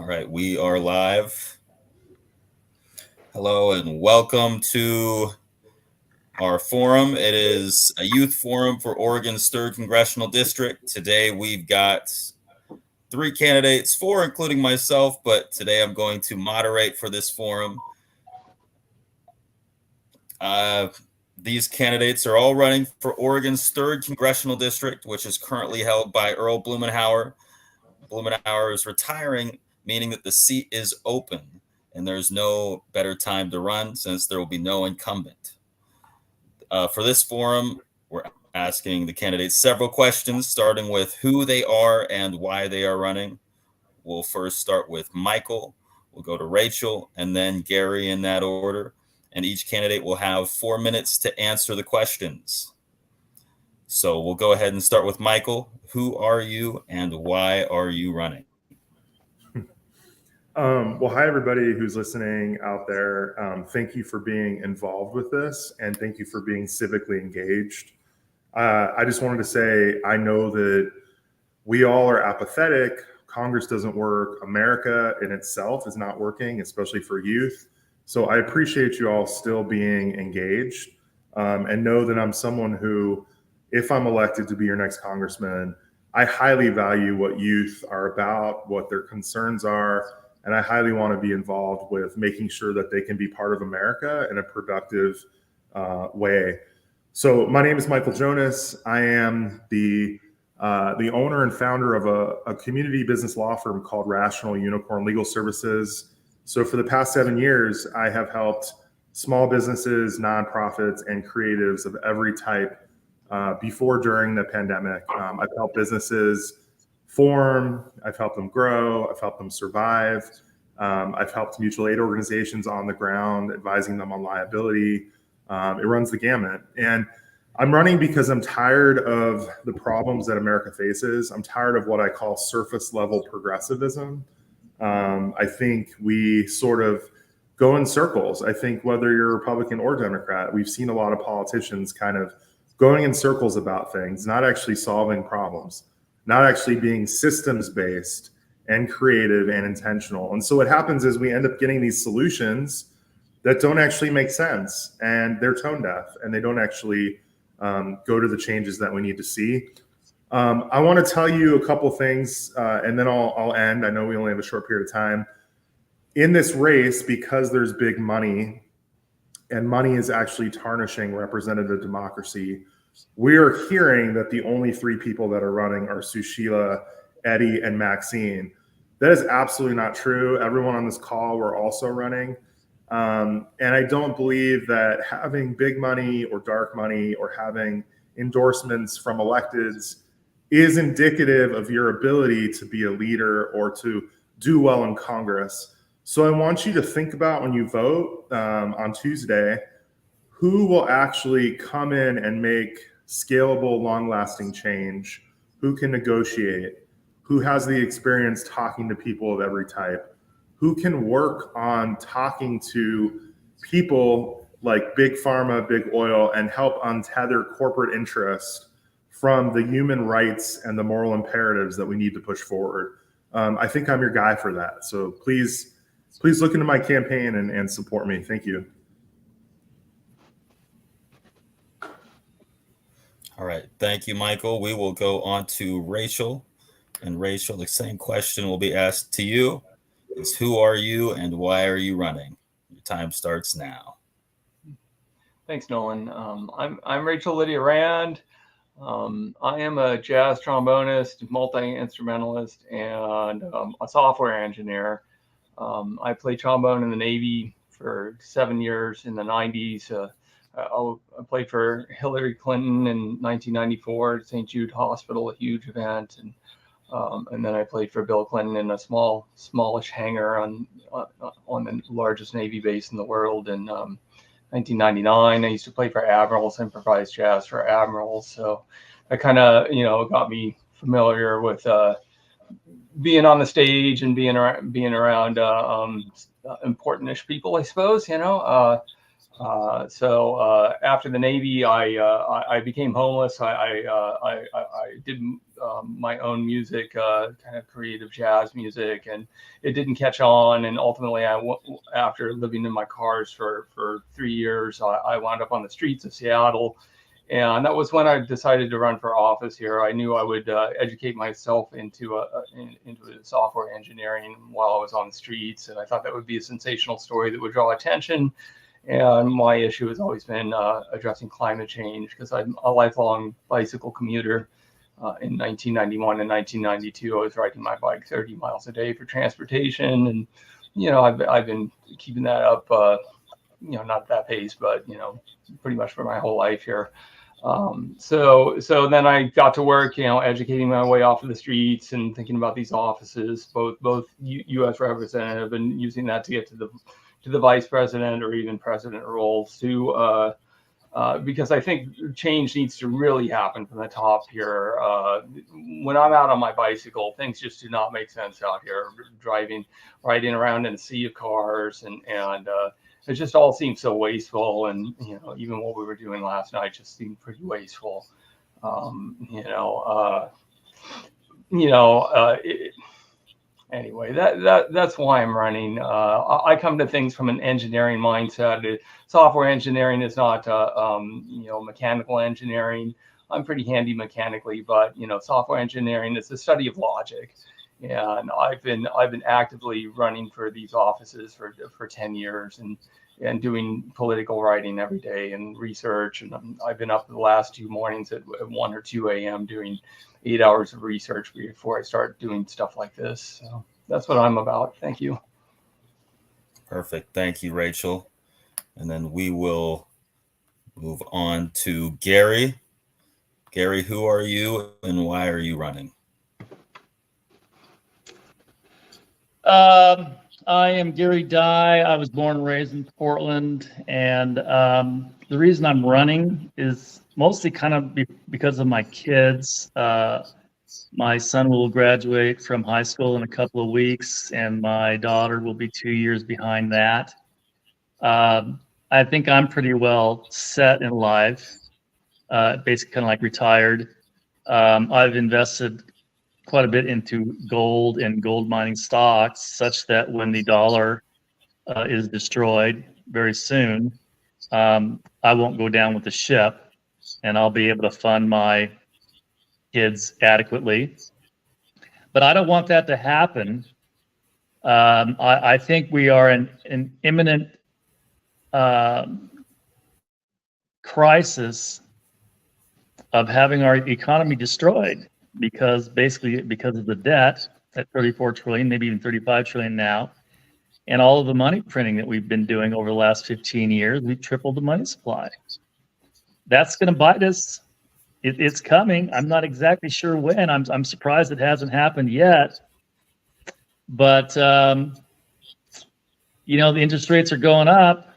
right, we are live. Hello and welcome to our forum. It is a youth forum for Oregon's 3rd Congressional District. Today we've got 3 candidates, 4 including myself, but today I'm going to moderate for this forum. These candidates are all running for Oregon's 3rd Congressional District, which is currently held by Earl Blumenauer. Blumenauer is retiring, meaning that the seat is open, and there's no better time to run since there will be no incumbent. For this forum, we're asking the candidates several questions, starting with who they are and why they are running. We'll first start with Michael, we'll go to Rachel, and then Gary in that order. And each candidate will have 4 minutes to answer the questions. So we'll go ahead and start with Michael. Who are you and why are you running? Well, hi, everybody who's listening out there. Thank you for being involved with this, and thank you for being civically engaged. I just wanted to say, I know that we all are apathetic. Congress doesn't work. America in itself is not working, especially for youth. So I appreciate you all still being engaged, and know that I'm someone who, if I'm elected to be your next congressman, I highly value what youth are about, what their concerns are, and I highly want to be involved with making sure that they can be part of America in a productive way. So my name is Michael Jonas. I am the owner and founder of a community business law firm called Rational Unicorn Legal Services. So for the past 7 years, I have helped small businesses, nonprofits, and creatives of every type before, during the pandemic. I've helped businesses form, I've helped them grow, I've helped them survive. I've helped mutual aid organizations on the ground, advising them on liability. It runs the gamut. And I'm running because I'm tired of the problems that America faces. I'm tired of what I call surface level progressivism. I think we sort of go in circles. I think whether you're Republican or Democrat, we've seen a lot of politicians kind of going in circles about things, not actually solving problems, not actually being systems-based and creative and intentional. And so what happens is we end up getting these solutions that don't actually make sense, and they're tone deaf, and they don't actually go to the changes that we need to see. I want to tell you a couple things, and then I'll end. I know we only have a short period of time. In this race, because there's big money, and money is actually tarnishing representative democracy, we are hearing that the only 3 people that are running are Sushila, Eddie, and Maxine. That is absolutely not true. Everyone on this call, we're also running. And I don't believe that having big money or dark money or having endorsements from electeds is indicative of your ability to be a leader or to do well in Congress. So I want you to think about, when you vote on Tuesday, who will actually come in and make scalable, long-lasting change, who can negotiate, who has the experience talking to people of every type, who can work on talking to people like big pharma, big oil, and help untether corporate interest from the human rights and the moral imperatives that we need to push forward. I think I'm your guy for that. So please look into my campaign and support me. Thank you. All right. Thank you, Michael. We will go on to Rachel. And Rachel, the same question will be asked to you. Is who are you and why are you running? Your time starts now. Thanks, Nolan. I'm Rachel Lydia Rand. I am a jazz trombonist, multi-instrumentalist, and a software engineer. I played trombone in the Navy for 7 years in the 90s. I played for Hillary Clinton in 1994 at St. Jude Hospital, a huge event, and then I played for Bill Clinton in a smallish hangar on the largest Navy base in the world in 1999. I used to play for admirals, improvised jazz for admirals, so that kind of got me familiar with being on the stage and being around important-ish people, I suppose. So after the Navy, I became homeless. I did my own music, kind of creative jazz music, and it didn't catch on. And ultimately, after living in my cars for 3 years, I wound up on the streets of Seattle. And that was when I decided to run for office here. I knew I would educate myself into software engineering while I was on the streets, and I thought that would be a sensational story that would draw attention. And my issue has always been addressing climate change, because I'm a lifelong bicycle commuter. In 1991 and 1992, I was riding my bike 30 miles a day for transportation, and I've been keeping that up. Not that pace, but pretty much for my whole life here. So then I got to work, educating my way off of the streets and thinking about these offices, both U.S. representative, and using that to get to the vice president or even president roles too, because I think change needs to really happen from the top here. When I'm out on my bicycle, things just do not make sense out here, riding around in a sea of cars, and it just all seems so wasteful. And even what we were doing last night just seemed pretty wasteful. Anyway, that's why I'm running. I come to things from an engineering mindset. Software engineering is not mechanical engineering. I'm pretty handy mechanically, but software engineering is the study of logic. And I've been actively running for these offices for 10 years and doing political writing every day and research. And I've been up the last 2 mornings at 1 or 2 a.m. doing 8 hours of research before I start doing stuff like this. So that's what I'm about. Thank you. Perfect. Thank you, Rachel. And then we will move on to Gary. Gary, who are you and why are you running? I am Gary Dye. I was born and raised in Portland, and the reason I'm running is mostly kind of because of my kids. My son will graduate from high school in a couple of weeks, and my daughter will be 2 years behind that. I think I'm pretty well set in life, basically kind of like retired. I've invested quite a bit into gold and gold mining stocks, such that when the dollar is destroyed very soon, I won't go down with the ship, and I'll be able to fund my kids adequately. But I don't want that to happen. I think we are in an imminent crisis of having our economy destroyed, because of the debt at 34 trillion, maybe even 35 trillion now, and all of the money printing that we've been doing over the last 15 years. We've tripled the money supply. That's going to bite us. It's coming. I'm not exactly sure when. I'm surprised it hasn't happened yet. But the interest rates are going up.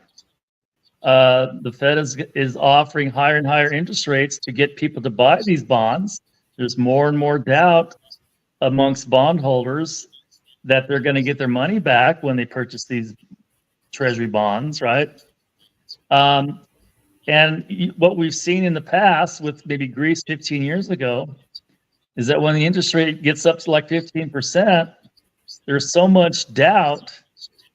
The Fed is offering higher and higher interest rates to get people to buy these bonds. There's more and more doubt amongst bondholders that they're going to get their money back when they purchase these treasury bonds, right? And what we've seen in the past with maybe Greece 15 years ago is that when the interest rate gets up to like 15%, there's so much doubt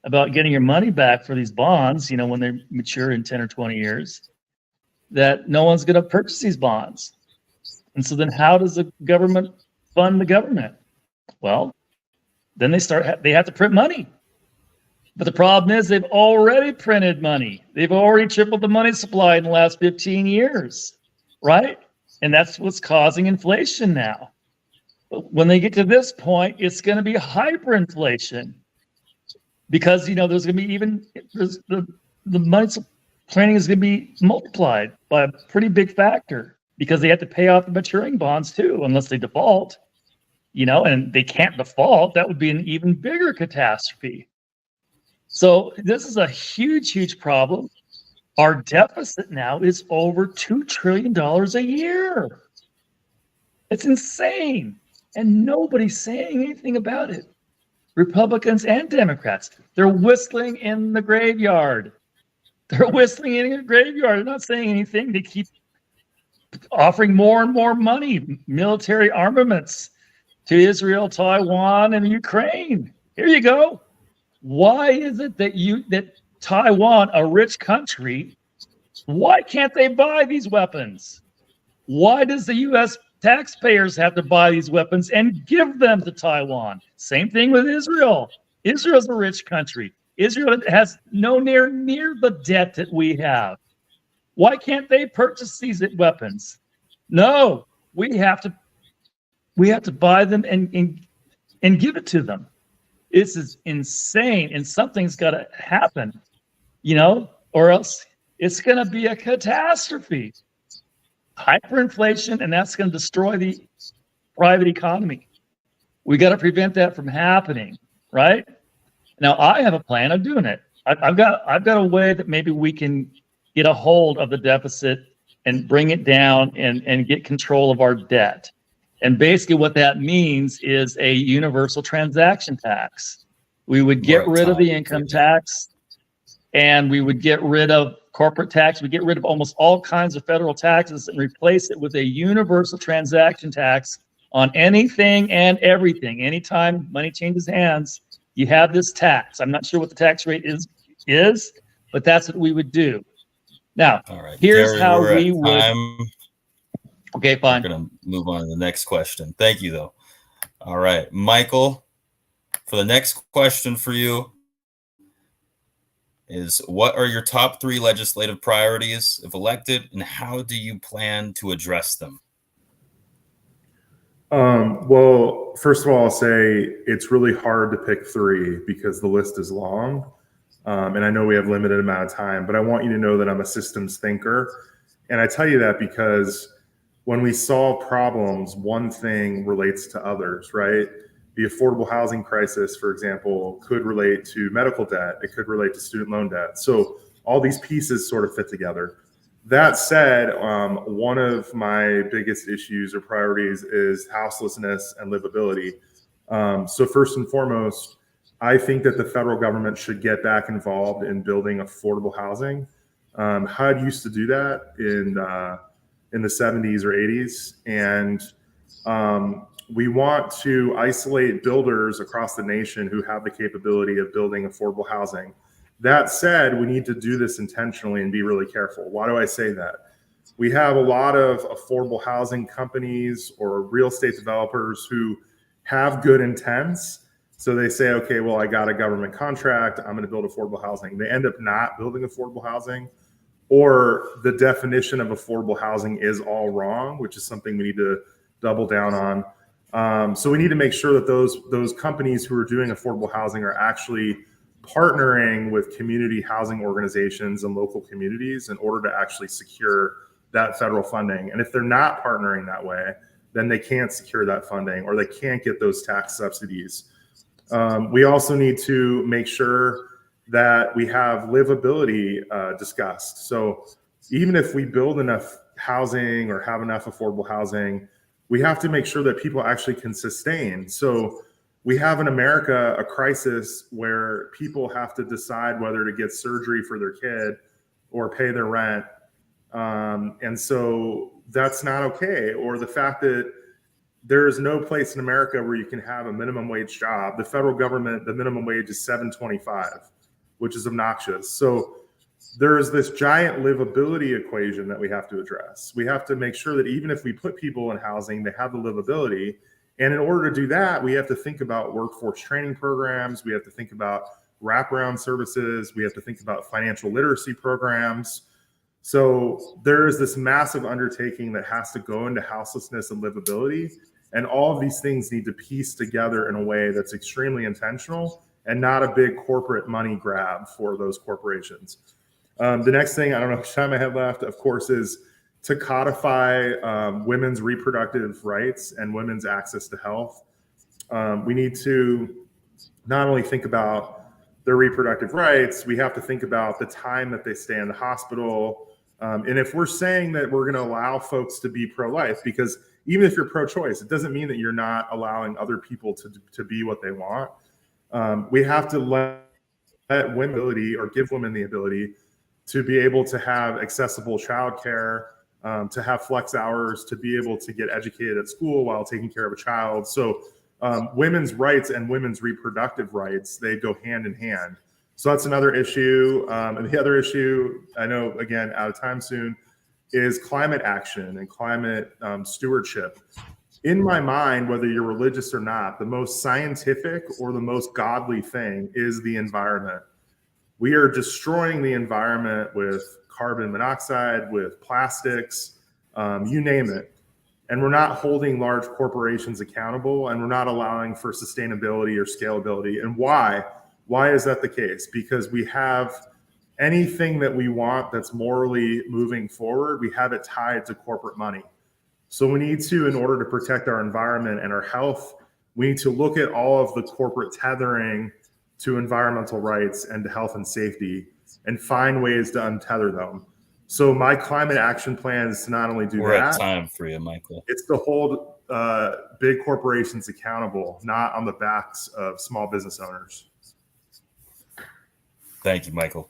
about getting your money back for these bonds, when they mature in 10 or 20 years, that no one's going to purchase these bonds. And so then how does the government fund the government? Well, then they have to print money. But the problem is they've already printed money. They've already tripled the money supply in the last 15 years, right? And that's what's causing inflation now. But when they get to this point, it's going to be hyperinflation, because there's going to be the money printing is going to be multiplied by a pretty big factor, because they have to pay off the maturing bonds too, unless they default, and they can't default. That would be an even bigger catastrophe. So this is a huge, huge problem. Our deficit now is over $2 trillion a year. It's insane. And nobody's saying anything about it. Republicans and Democrats, they're whistling in the graveyard. They're whistling in a graveyard. They're not saying anything. They keep offering more and more money, military armaments to Israel, Taiwan, and Ukraine. Here you go. Why is it that Taiwan, a rich country, why can't they buy these weapons? Why does the U.S. taxpayers have to buy these weapons and give them to Taiwan? Same thing with Israel. Israel's a rich country. Israel has no near the debt that we have. Why can't they purchase these weapons? No, we have to buy them and give it to them. This is insane, and something's got to happen, or else it's going to be a catastrophe. Hyperinflation, and that's going to destroy the private economy. We got to prevent that from happening, right? Now, I have a plan of doing it. I've got a way that maybe we can get a hold of the deficit and bring it down and get control of our debt. And basically what that means is a universal transaction tax. We would get rid of the income tax, and we would get rid of corporate tax. We get rid of almost all kinds of federal taxes and replace it with a universal transaction tax on anything and everything. Anytime money changes hands, you have this tax. I'm not sure what the tax rate is, but that's what we would do. Now, all right, here's Gary, how we would. Okay, fine. We're going to move on to the next question. Thank you, though. All right, Michael, for the next question for you is, what are your top 3 legislative priorities if elected, and how do you plan to address them? Well, first of all, I'll say it's really hard to pick 3 because the list is long. And I know we have limited amount of time, but I want you to know that I'm a systems thinker. And I tell you that because when we solve problems, one thing relates to others, right? The affordable housing crisis, for example, could relate to medical debt. It could relate to student loan debt. So all these pieces sort of fit together. That said, one of my biggest issues or priorities is houselessness and livability. So first and foremost, I think that the federal government should get back involved in building affordable housing. HUD used to do that in the 70s or 80s. And we want to isolate builders across the nation who have the capability of building affordable housing. That said, we need to do this intentionally and be really careful. Why do I say that? We have a lot of affordable housing companies or real estate developers who have good intents. So they say, okay, well, I got a government contract, I'm going to build affordable housing. They end up not building affordable housing, or the definition of affordable housing is all wrong, which is something we need to double down on. So we need to make sure that those companies who are doing affordable housing are actually partnering with community housing organizations and local communities in order to actually secure that federal funding. And if they're not partnering that way, then they can't secure that funding, or they can't get those tax subsidies. We also need to make sure that we have livability discussed. So even if we build enough housing or have enough affordable housing, we have to make sure that people actually can sustain. So we have in America a crisis where people have to decide whether to get surgery for their kid or pay their rent. And so that's not okay. Or the fact that there is no place in America where you can have a minimum wage job. The federal government, the minimum wage is $7.25, which is obnoxious. So there is this giant livability equation that we have to address. We have to make sure that even if we put people in housing, they have the livability. And in order to do that, we have to think about workforce training programs. We have to think about wraparound services. We have to think about financial literacy programs. So there is this massive undertaking that has to go into houselessness and livability. And all of these things need to piece together in a way that's extremely intentional and not a big corporate money grab for those corporations. The next thing, I don't know how much time I have left, of course, is to codify women's reproductive rights and women's access to health. We need to not only think about their reproductive rights, we have to think about the time that they stay in the hospital. And if we're saying that we're going to allow folks to be pro-life, because even if you're pro-choice, it doesn't mean that you're not allowing other people to be what they want. We have to let women or give women the ability to be able to have accessible childcare, to have flex hours, to be able to get educated at school while taking care of a child. So women's rights and women's reproductive rights, they go hand in hand. So that's another issue. And the other issue, I know, again, out of time soon, is climate action and climate stewardship. In my mind, whether you're religious or not, the most scientific or the most godly thing is the environment. We are destroying the environment with carbon monoxide, with plastics, you name it. And we're not holding large corporations accountable, and we're not allowing for sustainability or scalability. And why? Why is that the case? Because we have anything that we want that's morally moving forward, we have it tied to corporate money. So we need to, in order to protect our environment and our health, we need to look at all of the corporate tethering to environmental rights and to health and safety and find ways to untether them. So my climate action plan is to not only do We're that, at time for you, Michael. it's to hold big corporations accountable, not on the backs of small business owners. Thank you, Michael.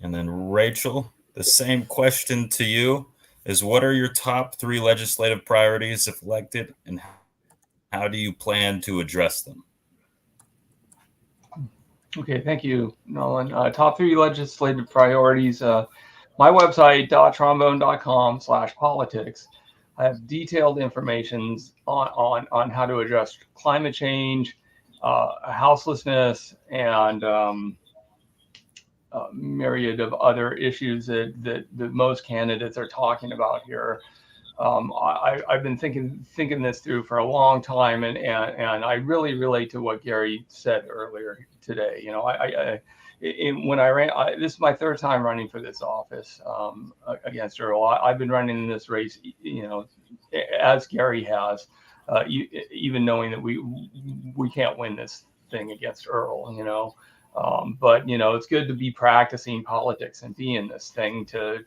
And then Rachel, the same question to you is, what are your top 3 legislative priorities if elected, and how do you plan to address them? Okay, thank you, Nolan. Top 3 legislative priorities. My website, trombone.com/politics. I have detailed information on how to address climate change, houselessness, and myriad of other issues that most candidates are talking about here. I've been thinking this through for a long time, and I really relate to what Gary said earlier today. You know, when I ran, this is my 3rd time running for this office against Earl. I've been running in this race, you know, as Gary has, even knowing that we can't win this thing against Earl, you know. But you know, it's good to be practicing politics and be in this thing to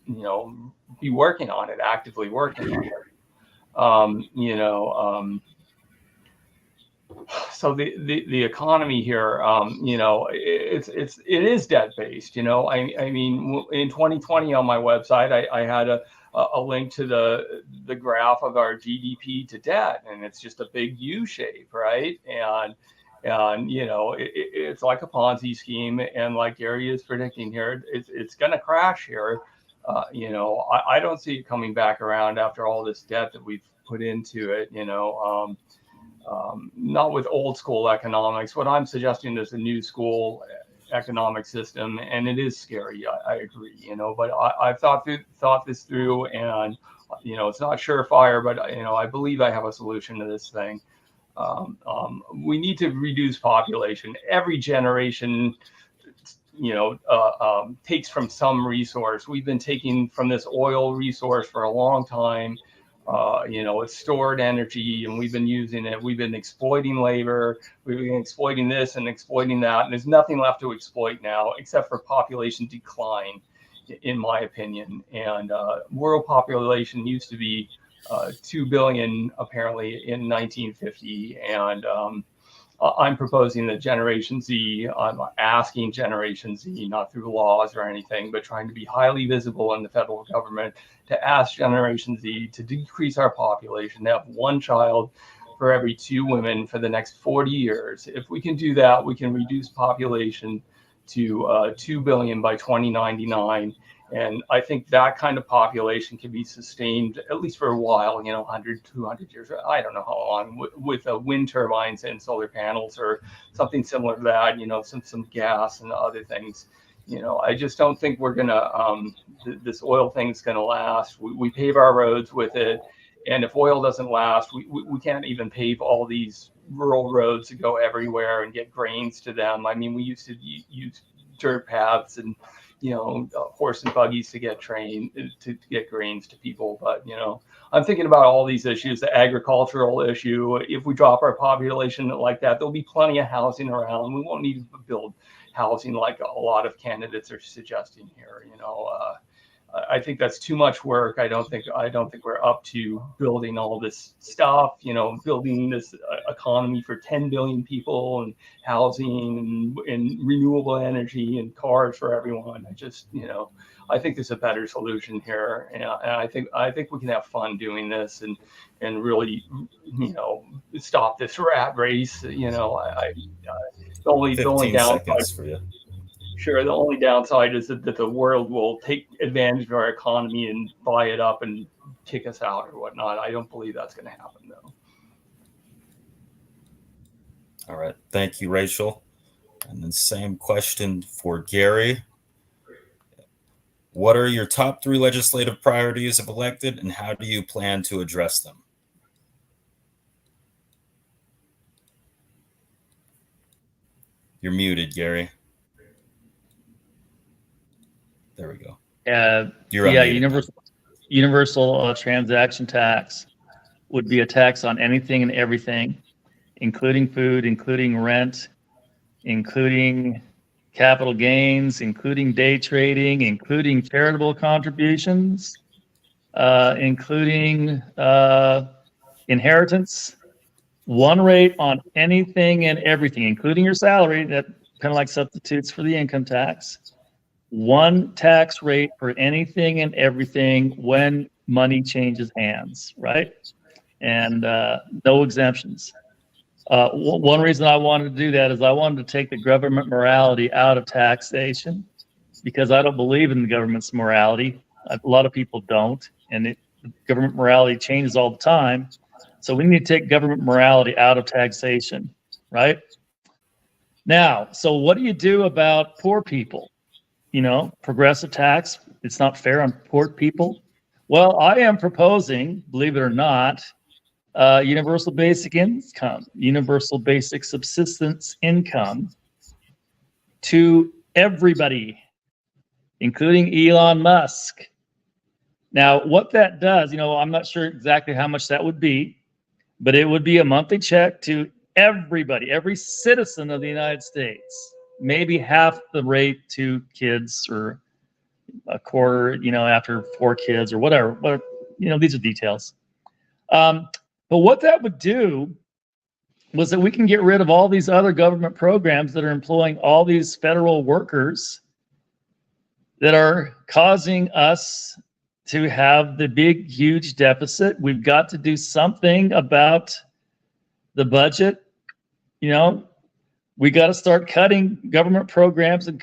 you know, be working on it, actively working on it. You know, so the economy here, you know, it is debt based. You know, I mean, in 2020 on my website, I had a link to the graph of our GDP to debt, and it's just a big U shape, right? And you know, it's like a Ponzi scheme, and like Gary is predicting here, it's going to crash here. You know, I don't see it coming back around after all this debt that we've put into it. You know, not with old school economics. What I'm suggesting is a new school economic system, and it is scary. I agree. You know, but I've thought this through, and you know, it's not surefire, but you know, I believe I have a solution to this thing. We need to reduce population. Every generation, you know, takes from some resource. We've been taking from this oil resource for a long time. You know, it's stored energy, and we've been using it. We've been exploiting labor. We've been exploiting this and exploiting that. And there's nothing left to exploit now except for population decline, in my opinion. And world population used to be 2 billion apparently in 1950, and I'm proposing that Generation Z, I'm asking Generation Z, not through laws or anything, but trying to be highly visible in the federal government, to ask Generation Z to decrease our population, to have 1 child for every 2 women for the next 40 years. If we can do that, we can reduce population to 2 billion by 2099. And I think that kind of population can be sustained at least for a while, you know, 100, 200 years. I don't know how long, with wind turbines and solar panels or something similar to that, you know, some gas and other things. You know, I just don't think we're going to, this oil thing's going to last. We pave our roads with it. And if oil doesn't last, we can't even pave all these rural roads to go everywhere and get grains to them. I mean, we used to use dirt paths and, you know, horse and buggies to get get grains to people. But, you know, I'm thinking about all these issues, the agricultural issue. If we drop our population like that, there'll be plenty of housing around. We won't need to build housing like a lot of candidates are suggesting here. You know, I think that's too much work. I don't think we're up to building all this stuff, building this economy for 10 billion people, and housing, and renewable energy, and cars for everyone. I think there's a better solution here, and I think we can have fun doing this, and really, stop this rat race. The only 15 downside seconds for you. Sure, the only downside is that the world will take advantage of our economy and buy it up and kick us out or whatnot. I don't believe that's going to happen, though. All right. Thank you, Rachel. And then same question for Gary. What are your top 3 legislative priorities if elected, and how do you plan to address them? You're muted, Gary. There we go. You're unmuted. Universal transaction tax would be a tax on anything and everything, including food, including rent, including capital gains, including day trading, including charitable contributions, including inheritance. One rate on anything and everything, including your salary, that kind of like substitutes for the income tax. One tax rate for anything and everything when money changes hands, right? And no exemptions. One reason I wanted to do that is I wanted to take the government morality out of taxation, because I don't believe in the government's morality. A lot of people don't, and government morality changes all the time. So we need to take government morality out of taxation, right? Now, so what do you do about poor people? Progressive tax, it's not fair on poor people. Well, I am proposing, believe it or not, universal basic income, universal basic subsistence income to everybody, including Elon Musk. Now, what that does, I'm not sure exactly how much that would be, but it would be a monthly check to everybody, every citizen of the United States. Maybe half the rate to kids, or a quarter, after 4 kids, or whatever. But these are details. But what that would do was that we can get rid of all these other government programs that are employing all these federal workers that are causing us to have the big, huge deficit. We've got to do something about the budget. We got to start cutting government programs and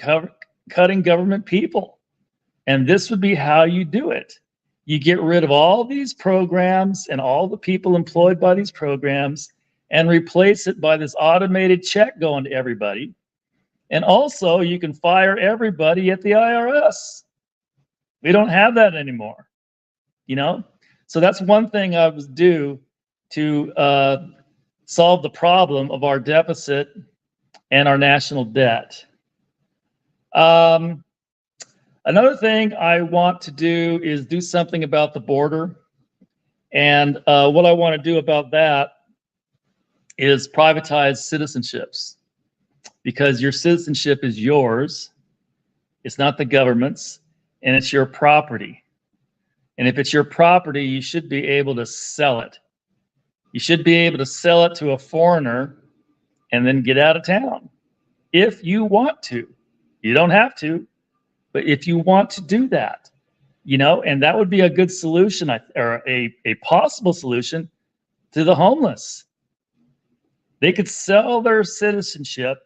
cutting government people. And this would be how you do it. You get rid of all these programs and all the people employed by these programs, and replace it by this automated check going to everybody. And also, you can fire everybody at the IRS. We don't have that anymore. So that's one thing I would do to solve the problem of our deficit and our national debt. Another thing I want to do is do something about the border. And what I want to do about that is privatize citizenships, because your citizenship is yours. It's not the government's, and it's your property. And if it's your property, you should be able to sell it. You should be able to sell it to a foreigner and then get out of town if you want to. You don't have to, but if you want to do that, and that would be a good solution, or a possible solution to the homeless. They could sell their citizenship,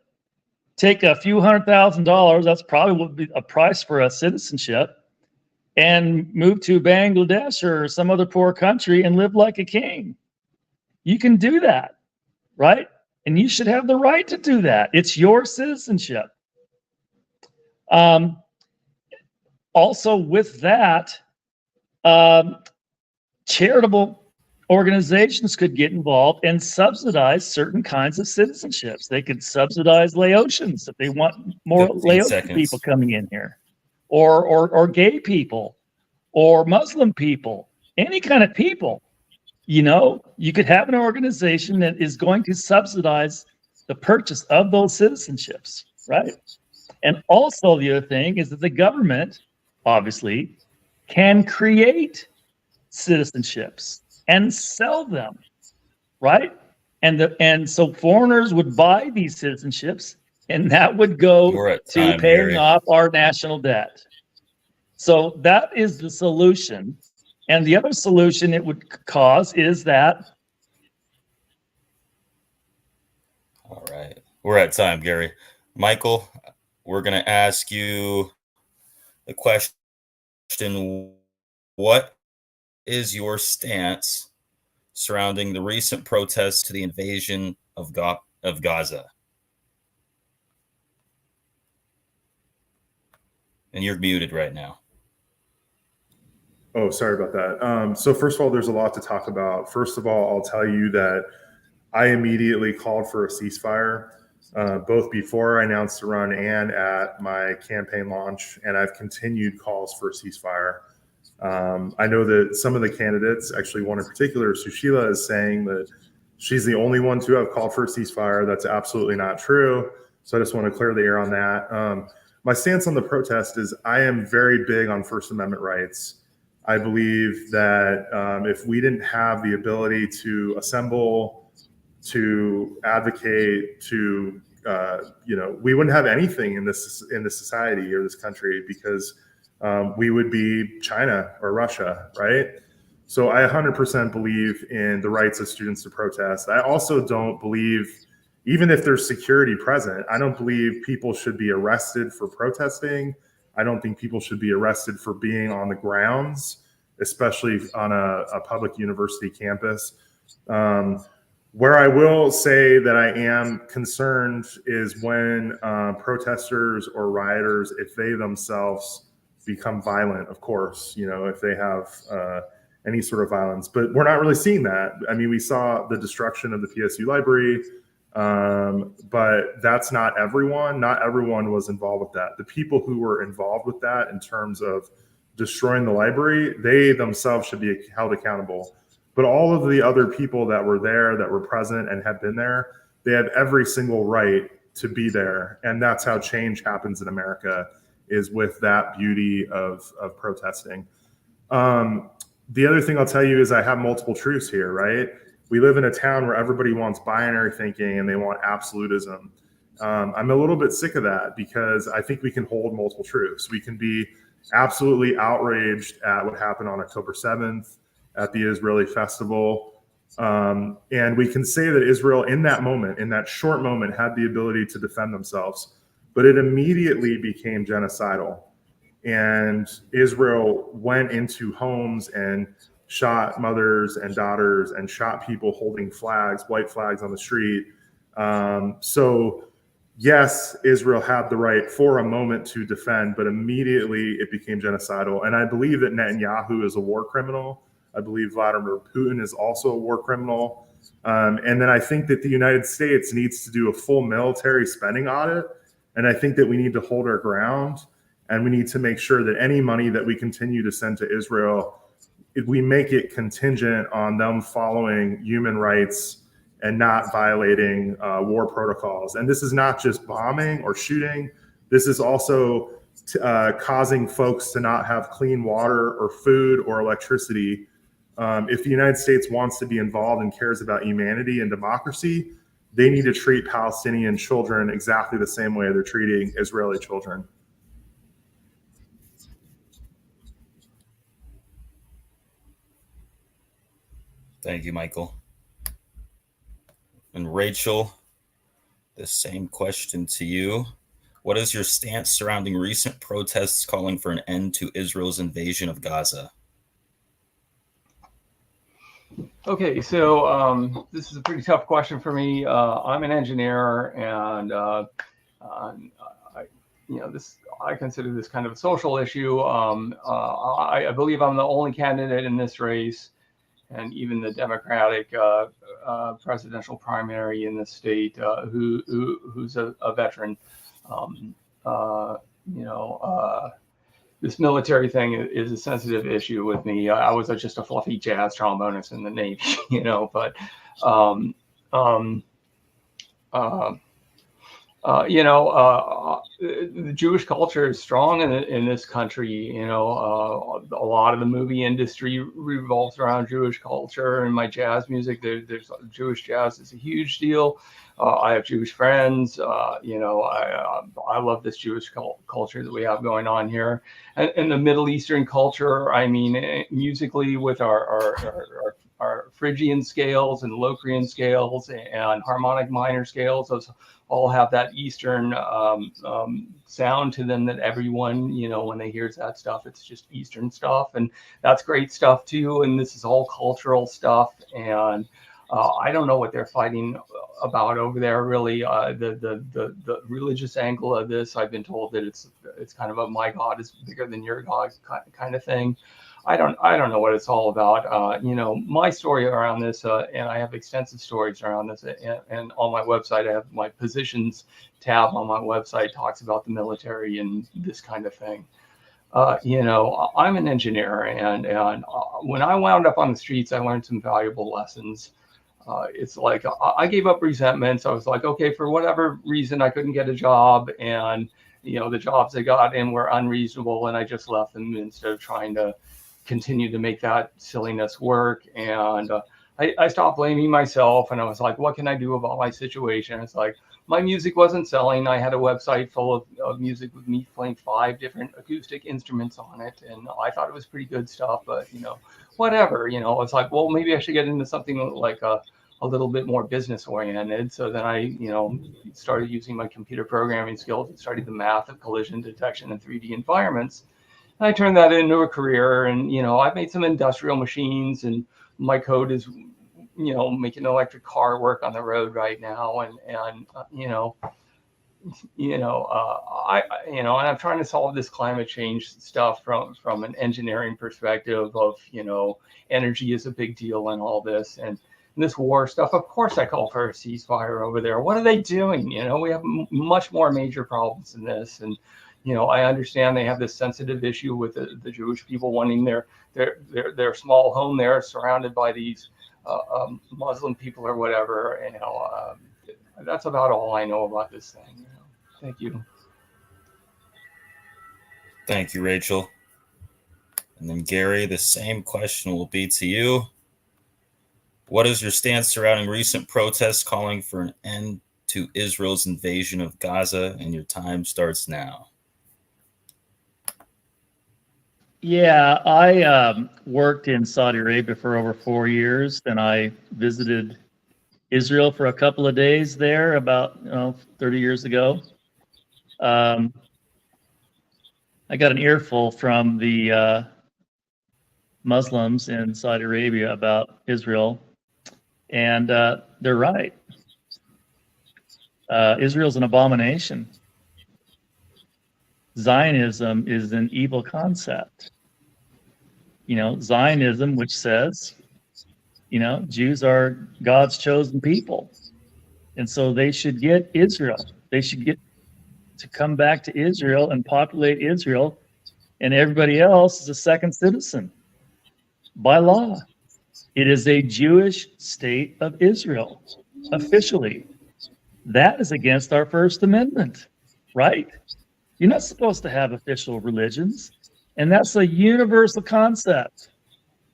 take a few $100,000, that's probably what would be a price for a citizenship, and move to Bangladesh or some other poor country and live like a king. You can do that, right? And you should have the right to do that. It's your citizenship. Also, with that, charitable organizations could get involved and subsidize certain kinds of citizenships. They could subsidize Laotians if they want more Laotian people coming in here, or gay people, or Muslim people, any kind of people. You could have an organization that is going to subsidize the purchase of those citizenships, right? And also the other thing is that the government, obviously, can create citizenships and sell them, right? And so foreigners would buy these citizenships, and that would go We're at to time, paying Gary. off our national debt. So that is the solution. And the other solution it would cause is that. All right. We're at time, Gary. Michael, we're going to ask you the question, what is your stance surrounding the recent protests to the invasion of Gaza? And you're muted right now. Oh, sorry about that. So first of all, there's a lot to talk about. First of all, I'll tell you that I immediately called for a ceasefire, both before I announced the run and at my campaign launch, and I've continued calls for a ceasefire. I know that some of the candidates, actually one in particular, Sushila, is saying that she's the only one to have called for a ceasefire. That's absolutely not true. So I just want to clear the air on that. My stance on the protest is I am very big on First Amendment rights. I believe that if we didn't have the ability to assemble, to advocate, to we wouldn't have anything in this society or this country, because we would be China or Russia, right? So I 100% believe in the rights of students to protest. I also don't believe, even if there's security present, I don't believe people should be arrested for protesting. I don't think people should be arrested for being on the grounds, especially on a public university campus. Where I will say that I am concerned is when protesters or rioters, if they themselves become violent, of course, if they have any sort of violence. But we're not really seeing that. I mean, we saw the destruction of the PSU library, but that's not everyone. Not everyone was involved with that. The people who were involved with that in terms of destroying the library, they themselves should be held accountable. But all of the other people that were there, that were present and have been there, they have every single right to be there. And that's how change happens in America, is with that beauty of protesting. The other thing I'll tell you is I have multiple truths here, right? We live in a town where everybody wants binary thinking and they want absolutism. I'm a little bit sick of that, because I think we can hold multiple truths. We can be absolutely outraged at what happened on October 7th at the Israeli festival. And we can say that Israel in that moment, in that short moment, had the ability to defend themselves, but it immediately became genocidal. And Israel went into homes and shot mothers and daughters and shot people holding flags, white flags on the street. So yes, Israel had the right for a moment to defend, but immediately it became genocidal. And I believe that Netanyahu is a war criminal. I believe Vladimir Putin is also a war criminal. And then I think that the United States needs to do a full military spending audit. And I think that we need to hold our ground, and we need to make sure that any money that we continue to send to Israel, if we make it contingent on them following human rights and not violating war protocols. And this is not just bombing or shooting. This is also causing folks to not have clean water or food or electricity. If the United States wants to be involved and cares about humanity and democracy, they need to treat Palestinian children exactly the same way they're treating Israeli children. Thank you, Michael. And Rachel, the same question to you. What is your stance surrounding recent protests calling for an end to Israel's invasion of Gaza? Okay, so this is a pretty tough question for me. I'm an engineer, and I consider this kind of a social issue. I believe I'm the only candidate in this race, and even the Democratic presidential primary in the state who's a veteran. This military thing is a sensitive issue with me. I was just a fluffy jazz trombonist in the Navy, but the Jewish culture is strong in this country. You know, a lot of the movie industry revolves around Jewish culture, and my jazz music, there's Jewish jazz is a huge deal. I have Jewish friends. You know, I love this Jewish culture that we have going on here, and the Middle Eastern culture. I mean, musically with our Phrygian scales and Locrian scales and harmonic minor scales, those all have that Eastern sound to them that everyone, you know, when they hear that stuff, it's just Eastern stuff. And that's great stuff too. And this is all cultural stuff. And I don't know what they're fighting about over there, really. The religious angle of this, I've been told that it's kind of a my God is bigger than your God kind of thing. I don't know what it's all about. You know, my story around this, and I have extensive stories around this, and on my website, I have my positions tab on my website talks about the military and this kind of thing. You know, I'm an engineer, and when I wound up on the streets, I learned some valuable lessons. It's like I gave up resentments. I was like, okay, for whatever reason, I couldn't get a job, and you know, the jobs I got in were unreasonable, and I just left them instead of trying to continue to make that silliness work. And I stopped blaming myself, and I was like, what can I do about my situation? It's like my music wasn't selling. I had a website full of music with me playing 5 different acoustic instruments on it, and I thought it was pretty good stuff, but you know, whatever. You know, it's like, well, maybe I should get into something like a little bit more business oriented. So then I, you know, started using my computer programming skills and studied the math of collision detection in 3D environments. And I turned that into a career, and you know, I've made some industrial machines, and my code is, you know, making an electric car work on the road right now, and and I'm trying to solve this climate change stuff from an engineering perspective of, you know, energy is a big deal in all this, and this war stuff. Of course, I call for a ceasefire over there. What are they doing? You know, we have much more major problems than this, and you know, I understand they have this sensitive issue with the Jewish people wanting their small home there, surrounded by these Muslim people or whatever. You know, that's about all I know about this thing. You know. Thank you. Thank you, Rachel. And then Gary, the same question will be to you. What is your stance surrounding recent protests calling for an end to Israel's invasion of Gaza? And your time starts now. Yeah, I worked in Saudi Arabia for over 4 years, and I visited Israel for a couple of days there about 30 years ago. I got an earful from the Muslims in Saudi Arabia about Israel, and they're right. Israel's an abomination. Zionism is an evil concept. You know, Zionism, which says, you know, Jews are God's chosen people. And so they should get Israel. They should get to come back to Israel and populate Israel. And everybody else is a second citizen by law. It is a Jewish state of Israel, officially. That is against our First Amendment, right? You're not supposed to have official religions, and that's a universal concept,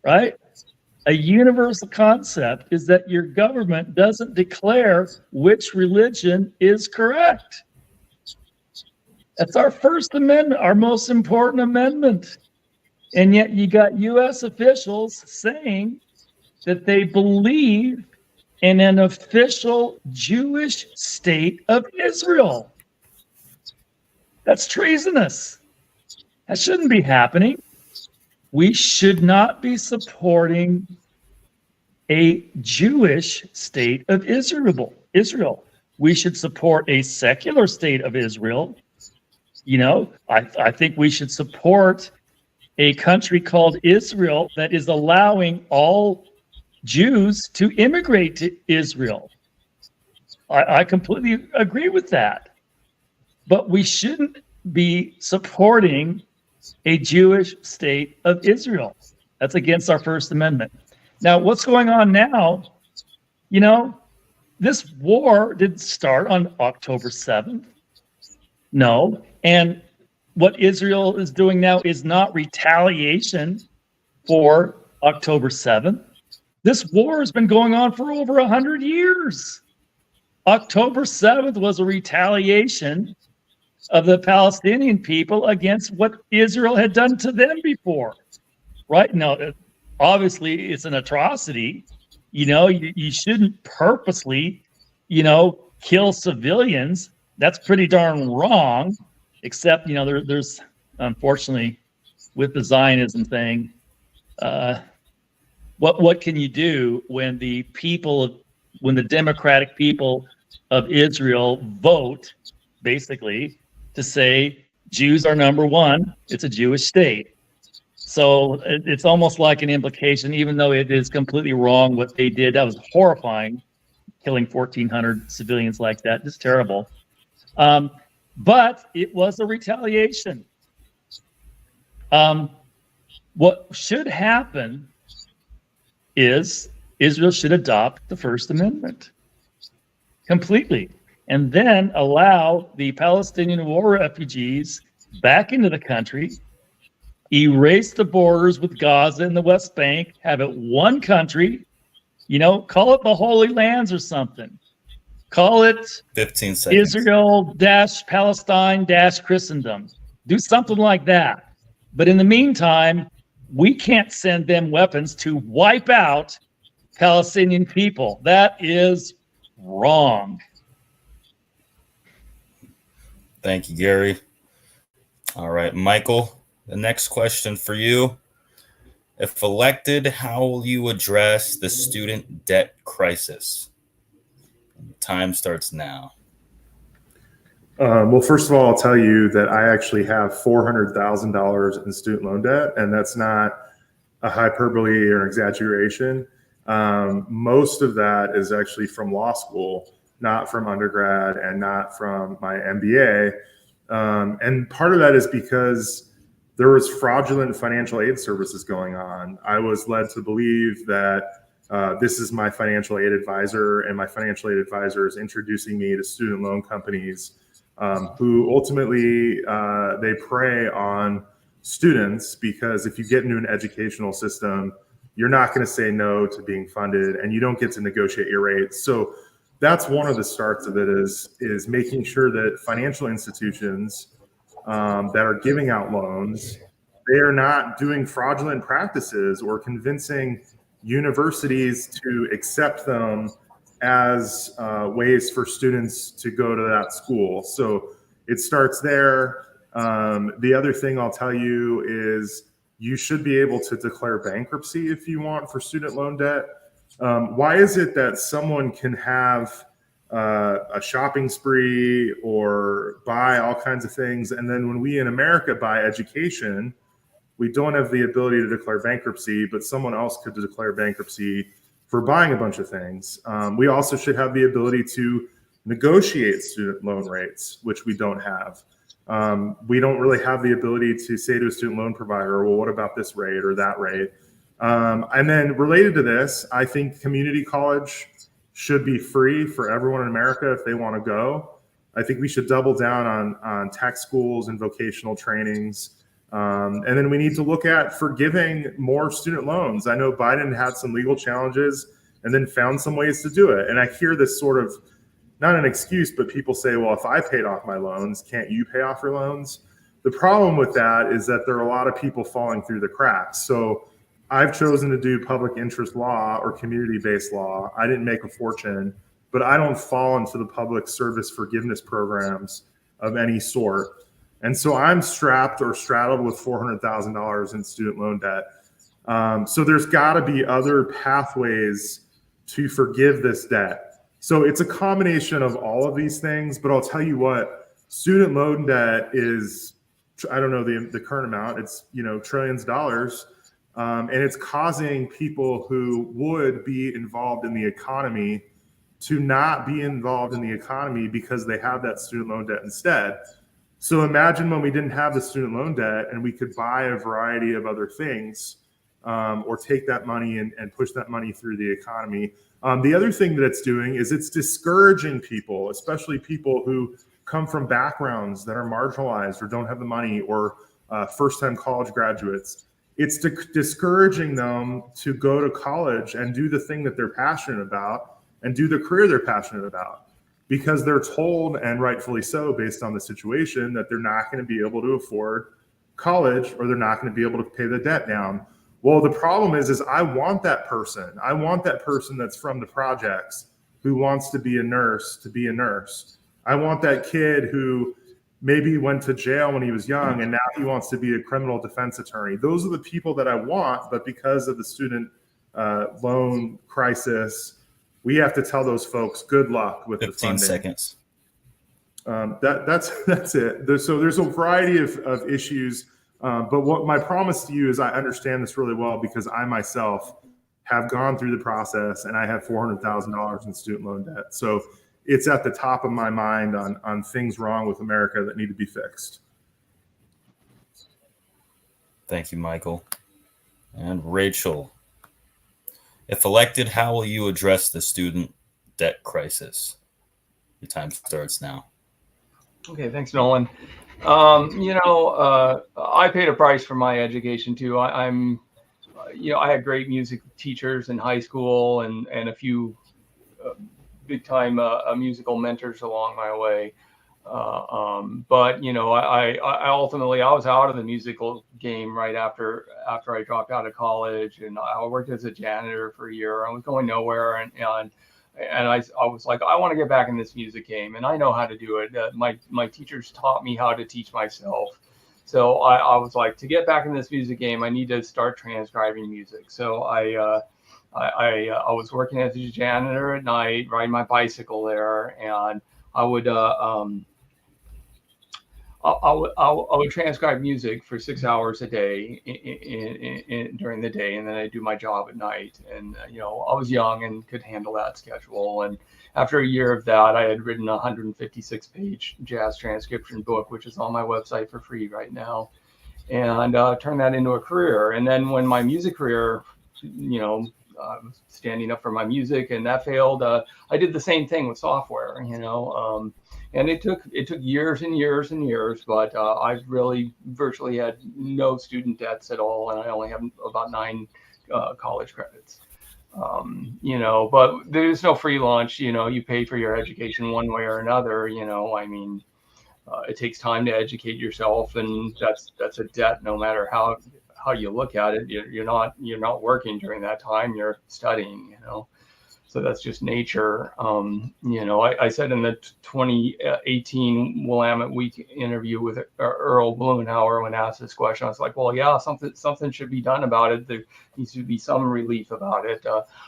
right? A universal concept is that your government doesn't declare which religion is correct. That's our First Amendment, our most important amendment. And yet you got U.S. officials saying that they believe in an official Jewish state of Israel. That's treasonous. That shouldn't be happening. We should not be supporting a Jewish state of Israel. We should support a secular state of Israel. You know, I think we should support a country called Israel that is allowing all Jews to immigrate to Israel. I completely agree with that. But we shouldn't be supporting a Jewish state of Israel. That's against our First Amendment. Now, what's going on now? You know, this war didn't start on October 7th. No. And what Israel is doing now is not retaliation for October 7th. This war has been going on for over 100 years. October 7th was a retaliation of the Palestinian people against what Israel had done to them before. Right? Now, obviously, it's an atrocity. You shouldn't purposely, kill civilians. That's pretty darn wrong. Except, there's unfortunately with the Zionism thing, what can you do when the democratic people of Israel vote basically to say Jews are number one? It's a Jewish state. So it's almost like an implication, even though it is completely wrong what they did. That was horrifying, killing 1,400 civilians like that. Just terrible. But it was a retaliation. What should happen is Israel should adopt the First Amendment completely, and then allow the Palestinian war refugees back into the country, erase the borders with Gaza and the West Bank, have it one country, call it the Holy Lands or something. Call it 15 seconds. Israel-Palestine-Christendom. Do something like that. But in the meantime, we can't send them weapons to wipe out Palestinian people. That is wrong. Thank you, Gary. All right, Michael, the next question for you. If elected, how will you address the student debt crisis? Time starts now. Well, first of all, I'll tell you that I actually have $400,000 in student loan debt, and that's not a hyperbole or an exaggeration. Most of that is actually from law school, not from undergrad and not from my MBA. And part of that is because there was fraudulent financial aid services going on. I was led to believe that this is my financial aid advisor, and my financial aid advisor is introducing me to student loan companies who ultimately they prey on students, because if you get into an educational system, you're not going to say no to being funded, and you don't get to negotiate your rates. So that's one of the starts of it is making sure that financial institutions that are giving out loans, they are not doing fraudulent practices or convincing universities to accept them as ways for students to go to that school. So it starts there. The other thing I'll tell you is you should be able to declare bankruptcy if you want for student loan debt. Why is it that someone can have a shopping spree or buy all kinds of things, and then when we in America buy education, we don't have the ability to declare bankruptcy, but someone else could declare bankruptcy for buying a bunch of things? We also should have the ability to negotiate student loan rates, which we don't have. We don't really have the ability to say to a student loan provider, well, what about this rate or that rate? And then related to this, I think community college should be free for everyone in America if they want to go. I think we should double down on tech schools and vocational trainings. And then we need to look at forgiving more student loans. I know Biden had some legal challenges and then found some ways to do it. And I hear this sort of, not an excuse, but people say, well, if I paid off my loans, can't you pay off your loans? The problem with that is that there are a lot of people falling through the cracks. So I've chosen to do public interest law or community-based law. I didn't make a fortune, but I don't fall into the public service forgiveness programs of any sort. And so I'm strapped or straddled with $400,000 in student loan debt. So there's got to be other pathways to forgive this debt. So it's a combination of all of these things, but I'll tell you what, student loan debt is, I don't know the current amount, it's, trillions of dollars. And it's causing people who would be involved in the economy to not be involved in the economy because they have that student loan debt instead. So imagine when we didn't have the student loan debt and we could buy a variety of other things, or take that money and push that money through the economy. The other thing that it's doing is it's discouraging people, especially people who come from backgrounds that are marginalized or don't have the money, or first-time college graduates. It's discouraging them to go to college and do the thing that they're passionate about and do the career they're passionate about, because they're told, and rightfully so, based on the situation, that they're not going to be able to afford college, or they're not going to be able to pay the debt down. Well, the problem is I want that person. I want that person that's from the projects who wants to be a nurse to be a nurse. I want that kid who maybe went to jail when he was young and now he wants to be a criminal defense attorney. Those are the people that I want, but because of the student loan crisis, we have to tell those folks good luck with 15 the funding. seconds. That's it. So there's a variety of issues, but what my promise to you is I understand this really well, because I myself have gone through the process and I have $400,000 in student loan debt. So it's at the top of my mind on things wrong with America that need to be fixed. Thank you, Michael. And Rachel, if elected, how will you address the student debt crisis? Your time starts now. Okay, thanks, Nolan. I paid a price for my education too. I had great music teachers in high school and a few big time musical mentors along my way. But I ultimately I was out of the musical game right after I dropped out of college, and I worked as a janitor for a year. I was going nowhere, and I was like, I want to get back in this music game, and I know how to do it. My teachers taught me how to teach myself. So I was like, to get back in this music game, I need to start transcribing music. So I was working as a janitor at night, riding my bicycle there, and I would transcribe music for 6 hours a day during the day, and then I do my job at night. And I was young and could handle that schedule. And after a year of that, I had written a 156-page jazz transcription book, which is on my website for free right now, and turned that into a career. And then when my music career, standing up for my music, and that failed, I did the same thing with software, and it took years and years and years, but I've really virtually had no student debts at all, and I only have about 9 college credits. But there's no free lunch. You pay for your education one way or another. It takes time to educate yourself, and that's a debt no matter how you look at it. You're not working during that time, you're studying, so that's just nature. I said in the 2018 Willamette Week interview with Earl Blumenauer, when asked this question, I was like, well, yeah, something should be done about it. There needs to be some relief about it.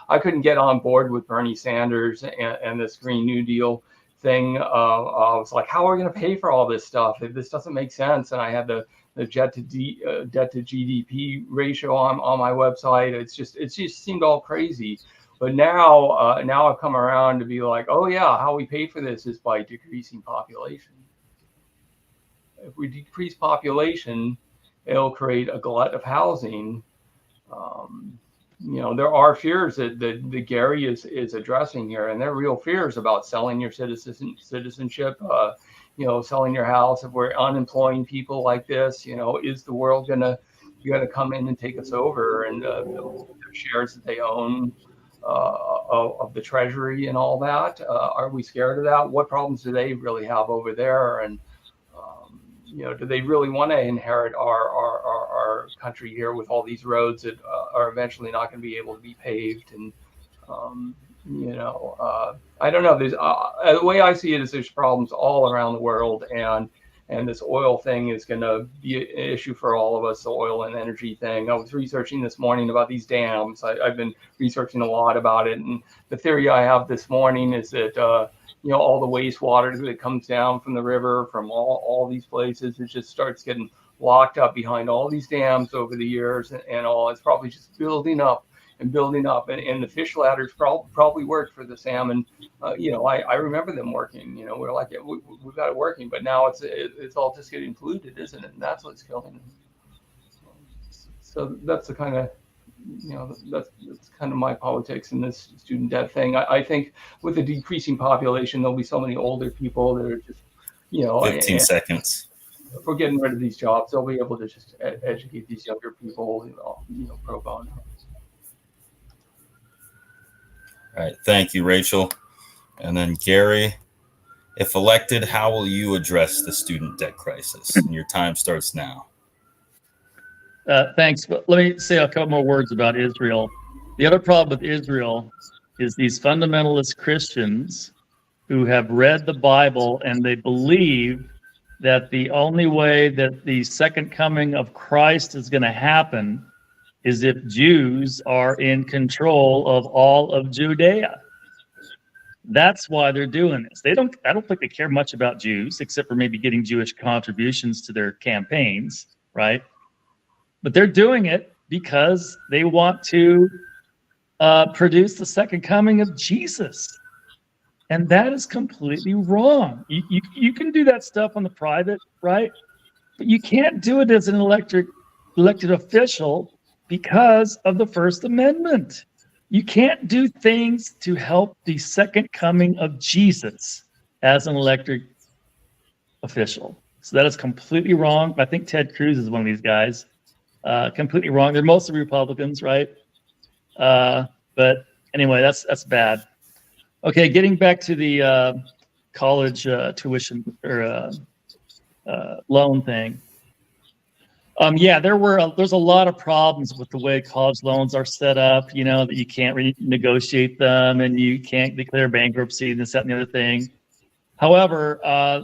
I couldn't get on board with Bernie Sanders and this Green New Deal thing. I was like, how are we going to pay for all this stuff? This doesn't make sense. And I had the debt to GDP ratio on my website. It just seemed all crazy. But now I've come around to be like, oh yeah, how we pay for this is by decreasing population. If we decrease population, it'll create a glut of housing. There are fears that Gary is addressing here, and they're real fears about selling your citizenship, selling your house. If we're unemploying people like this, is the world gonna come in and take us over and the shares that they own of the Treasury and all that? Are we scared of that? What problems do they really have over there? And do they really want to inherit our country here with all these roads that are eventually not going to be able to be paved? And I don't know. There's the way I see it is there's problems all around the world, and this oil thing is going to be an issue for all of us, the oil and energy thing. I was researching this morning about these dams. I've been researching a lot about it, and the theory I have this morning is that all the wastewater that comes down from the river, from all these places, it just starts getting locked up behind all these dams over the years, and all. It's probably just building up and building up, and the fish ladders probably worked for the salmon. I remember them working. We're like, yeah, we've got it working, but now it's all just getting polluted, isn't it? And that's what's killing them. So that's the kind of that's kind of my politics in this student debt thing. I think with the decreasing population, there'll be so many older people that are just you know, 15 seconds. if we're getting rid of these jobs, they'll be able to just educate these younger people, you know, pro bono. All right. Thank you, Rachel. And then Gary, if elected, how will you address the student debt crisis? And your time starts now. Thanks. But let me say a couple more words about Israel. The other problem with Israel is these fundamentalist Christians who have read the Bible and they believe that the only way that the second coming of Christ is going to happen is if Jews are in control of all of Judea. That's why they're doing this. I don't think they care much about Jews, except for maybe getting Jewish contributions to their campaigns, right? But they're doing it because they want to produce the second coming of Jesus. And that is completely wrong. You can do that stuff on the private, right? But you can't do it as an elected official because of the First Amendment. You can't do things to help the second coming of Jesus as an elected official. So that is completely wrong. I think Ted Cruz is one of these guys. Completely wrong. They're mostly Republicans, right? But anyway, that's bad. Okay, getting back to the college tuition or loan thing. Yeah, there's a lot of problems with the way college loans are set up. You know that you can't renegotiate them and you can't declare bankruptcy and this, that, and the other thing. However,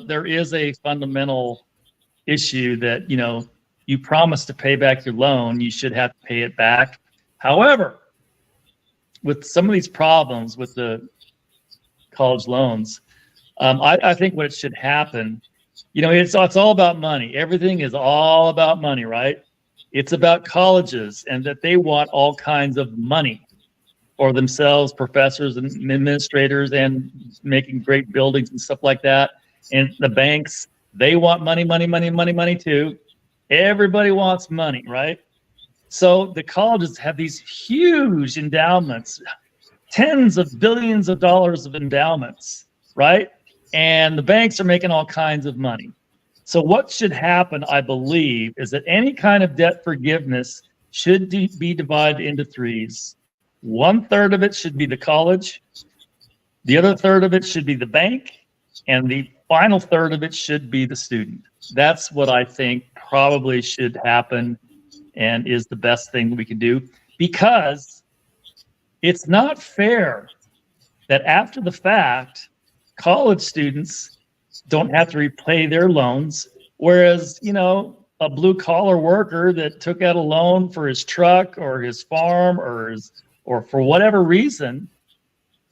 there is a fundamental issue that you promise to pay back your loan, you should have to pay it back. However, with some of these problems with the college loans, I think what should happen, it's all about money. Everything is all about money, right? It's about colleges and that they want all kinds of money for themselves, professors and administrators, and making great buildings and stuff like that. And the banks, they want money, money, money, money, money too. Everybody wants money, right? So the colleges have these huge endowments, tens of billions of dollars of endowments, right? And the banks are making all kinds of money. So what should happen, I believe, is that any kind of debt forgiveness should be divided into threes. 1/3 of it should be the college. The other third of it should be the bank. And the final third of it should be the student. That's what I think probably should happen and is the best thing we can do, because it's not fair that after the fact, college students don't have to repay their loans, whereas, a blue collar worker that took out a loan for his truck or his farm or for whatever reason,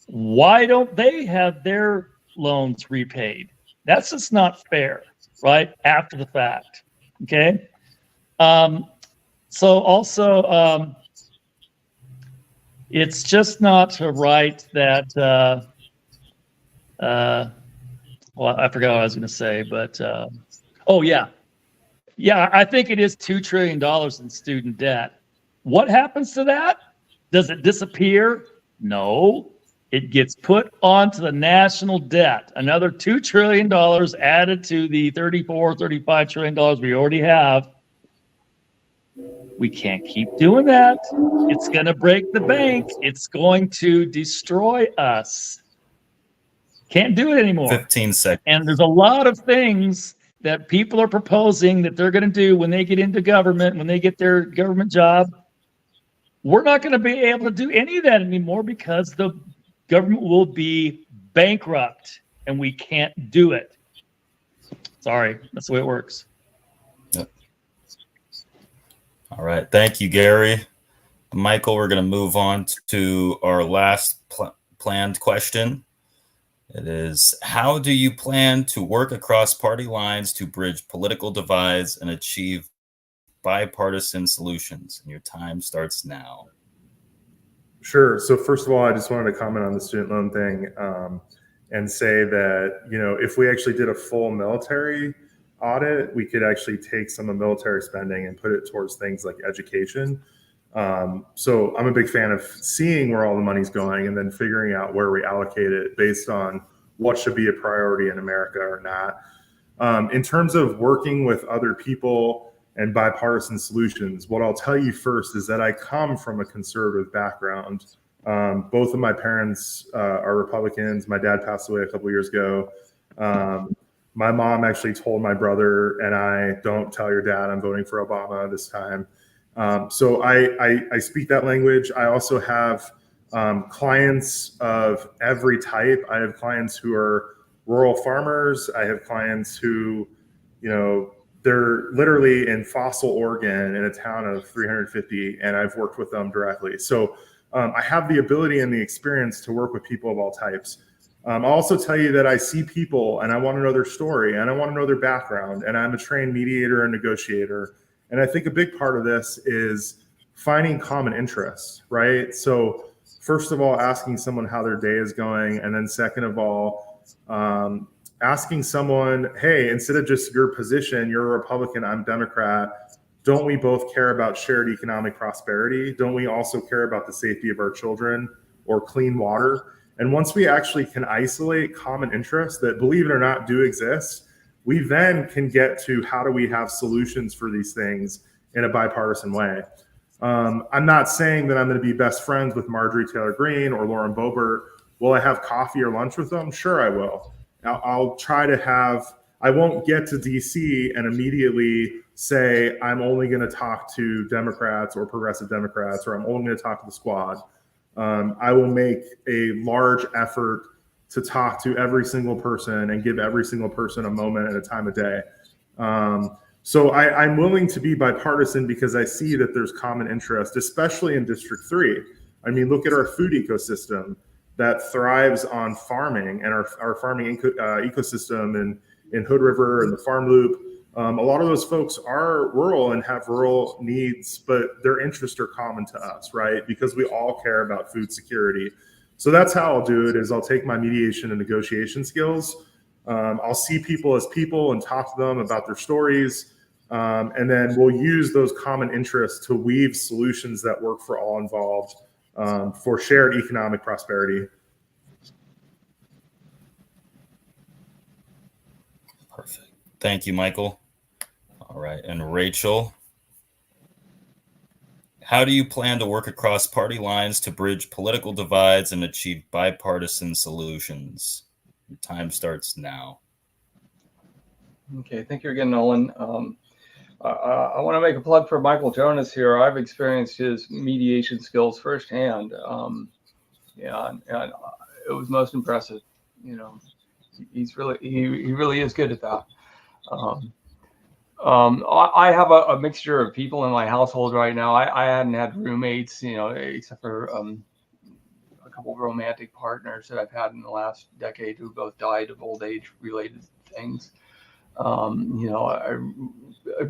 why don't they have their loans repaid? That's just not fair, right? After the fact, okay? So also, it's just not right that, well, I forgot what I was going to say, but, oh yeah. Yeah, I think it is $2 trillion in student debt. What happens to that? Does it disappear? No. It gets put onto the national debt. Another $2 trillion added to the $35 trillion we already have. We can't keep doing that. It's going to break the bank. It's going to destroy us. Can't do it anymore. 15 seconds. And there's a lot of things that people are proposing that they're going to do when they get into government, when they get their government job. We're not going to be able to do any of that anymore because the government will be bankrupt and we can't do it. Sorry, that's the way it works. Yep. All right. Thank you, Gary. Michael, we're going to move on to our last planned question. It is, how do you plan to work across party lines to bridge political divides and achieve bipartisan solutions? And your time starts now. Sure. So first of all, I just wanted to comment on the student loan thing and say that, if we actually did a full military audit, we could actually take some of military spending and put it towards things like education. So I'm a big fan of seeing where all the money's going and then figuring out where we allocate it based on what should be a priority in America or not. In terms of working with other people and bipartisan solutions, what I'll tell you first is that I come from a conservative background. Both of my parents are Republicans. My dad passed away a couple years ago. My mom actually told my brother and I, don't tell your dad I'm voting for Obama this time. So I speak that language. I also have clients of every type. I have clients who are rural farmers. I have clients who, they're literally in Fossil, Oregon, in a town of 350, and I've worked with them directly. So I have the ability and the experience to work with people of all types. I'll also tell you that I see people and I want to know their story and I want to know their background, and I'm a trained mediator and negotiator. And I think a big part of this is finding common interests, right? So first of all, asking someone how their day is going. And then second of all, asking someone, hey, instead of just your position, you're a Republican, I'm Democrat, don't we both care about shared economic prosperity? Don't we also care about the safety of our children or clean water? And once we actually can isolate common interests that, believe it or not, do exist, we then can get to how do we have solutions for these things in a bipartisan way. I'm not saying that I'm going to be best friends with Marjorie Taylor Greene or Lauren Boebert. Will I have coffee or lunch with them? Sure, I will. I'll try to have, I won't get to DC and immediately say I'm only going to talk to Democrats or progressive Democrats, or I'm only going to talk to the squad. I will make a large effort to talk to every single person and give every single person a moment at a time of day. So I'm willing to be bipartisan because I see that there's common interest, especially in District 3. I mean, look at our food ecosystem that thrives on farming, and our farming ecosystem in Hood River and the Farm Loop. A lot of those folks are rural and have rural needs, but their interests are common to us, right? Because we all care about food security. So that's how I'll do it, is I'll take my mediation and negotiation skills. I'll see people as people and talk to them about their stories. And then we'll use those common interests to weave solutions that work for all involved, for shared economic prosperity. Perfect. Thank you, Michael. All right. And Rachel, how do you plan to work across party lines to bridge political divides and achieve bipartisan solutions? Your time starts now. Okay, thank you again, Nolan. I want to make a plug for Michael Jonas here. I've experienced his mediation skills firsthand. And it was most impressive. He really is good at that. I have a mixture of people in my household right now. I hadn't had roommates, except for a couple of romantic partners that I've had in the last decade who both died of old age related things. I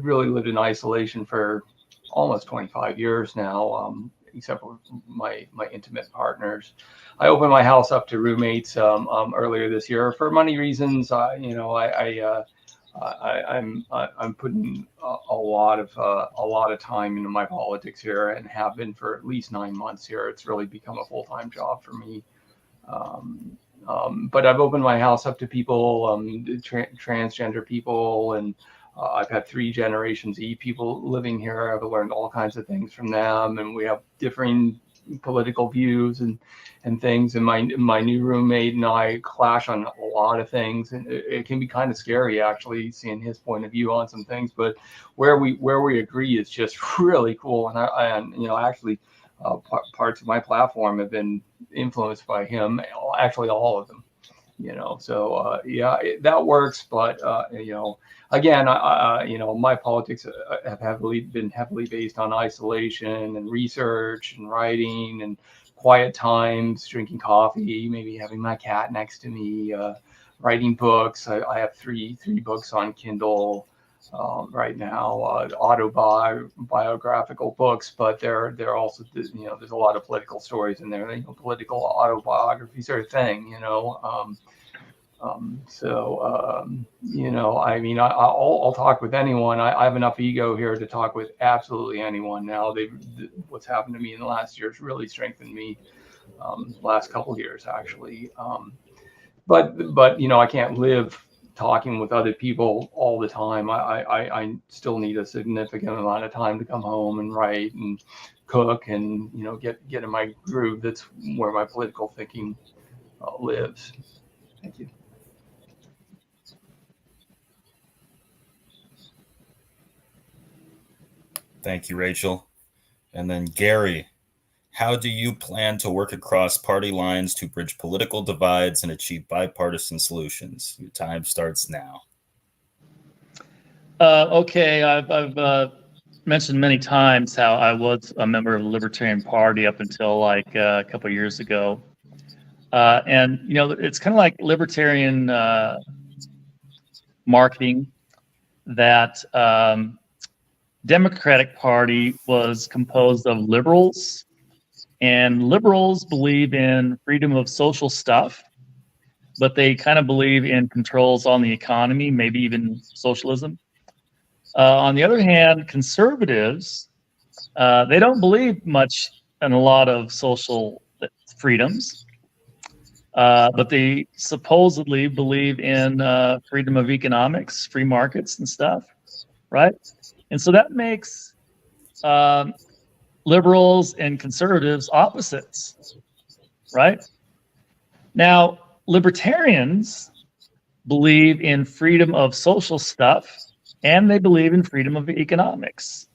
really lived in isolation for almost 25 years now, except for my intimate partners. I opened my house up to roommates earlier this year for money reasons. I'm putting a lot of time into my politics here, and have been for at least 9 months here. It's really become a full-time job for me. But I've opened my house up to people, transgender people, and I've had 3 generations E people living here. I've learned all kinds of things from them, and we have differing political views and things. And my new roommate and I clash on a lot of things, and it can be kind of scary actually seeing his point of view on some things. But where we agree is just really cool. And actually parts of my platform have been influenced by him. Actually, all of them. So that works. But again, my politics have been heavily based on isolation and research and writing and quiet times, drinking coffee, maybe having my cat next to me, writing books. I have three books on Kindle right now, autobiographical books, but they're also, there's a lot of political stories in there. Political autobiographies are a thing, I'll talk with anyone. I have enough ego here to talk with absolutely anyone now. What's happened to me in the last year has really strengthened me, last couple of years actually. But I can't live talking with other people all the time. I still need a significant amount of time to come home and write and cook and, you know, get in my groove. That's where my political thinking lives. Thank you. Thank you, Rachel. And then Gary, how do you plan to work across party lines to bridge political divides and achieve bipartisan solutions? Your time starts now. Okay, I've mentioned many times how I was a member of the Libertarian Party up until like a couple of years ago. And, you know, it's kind of like libertarian marketing that Democratic Party was composed of liberals, and liberals believe in freedom of social stuff, but they kind of believe in controls on the economy, maybe even socialism. On the other hand, conservatives, they don't believe much in a lot of social freedoms, but they supposedly believe in freedom of economics, free markets and stuff, right? And so that makes liberals and conservatives opposites, right? Now, libertarians believe in freedom of social stuff, and they believe in freedom of economics.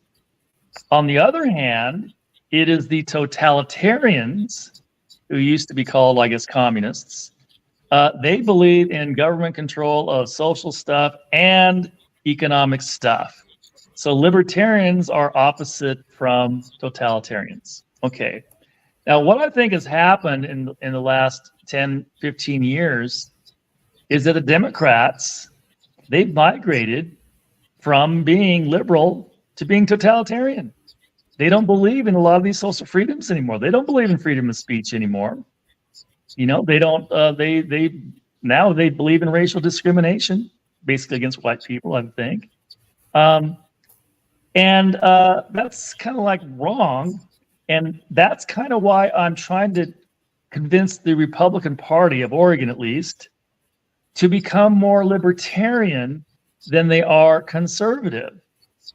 On the other hand, it is the totalitarians, who used to be called, I guess, communists. They believe in government control of social stuff and economic stuff. So libertarians are opposite from totalitarians. Okay. Now, what I think has happened in the last 10, 15 years is that the Democrats, they've migrated from being liberal to being totalitarian. They don't believe in a lot of these social freedoms anymore. They don't believe in freedom of speech anymore. You know, they don't, now they believe in racial discrimination, basically against white people, I think. And that's kind of like wrong. And that's kind of why I'm trying to convince the Republican Party of Oregon, at least, to become more libertarian than they are conservative,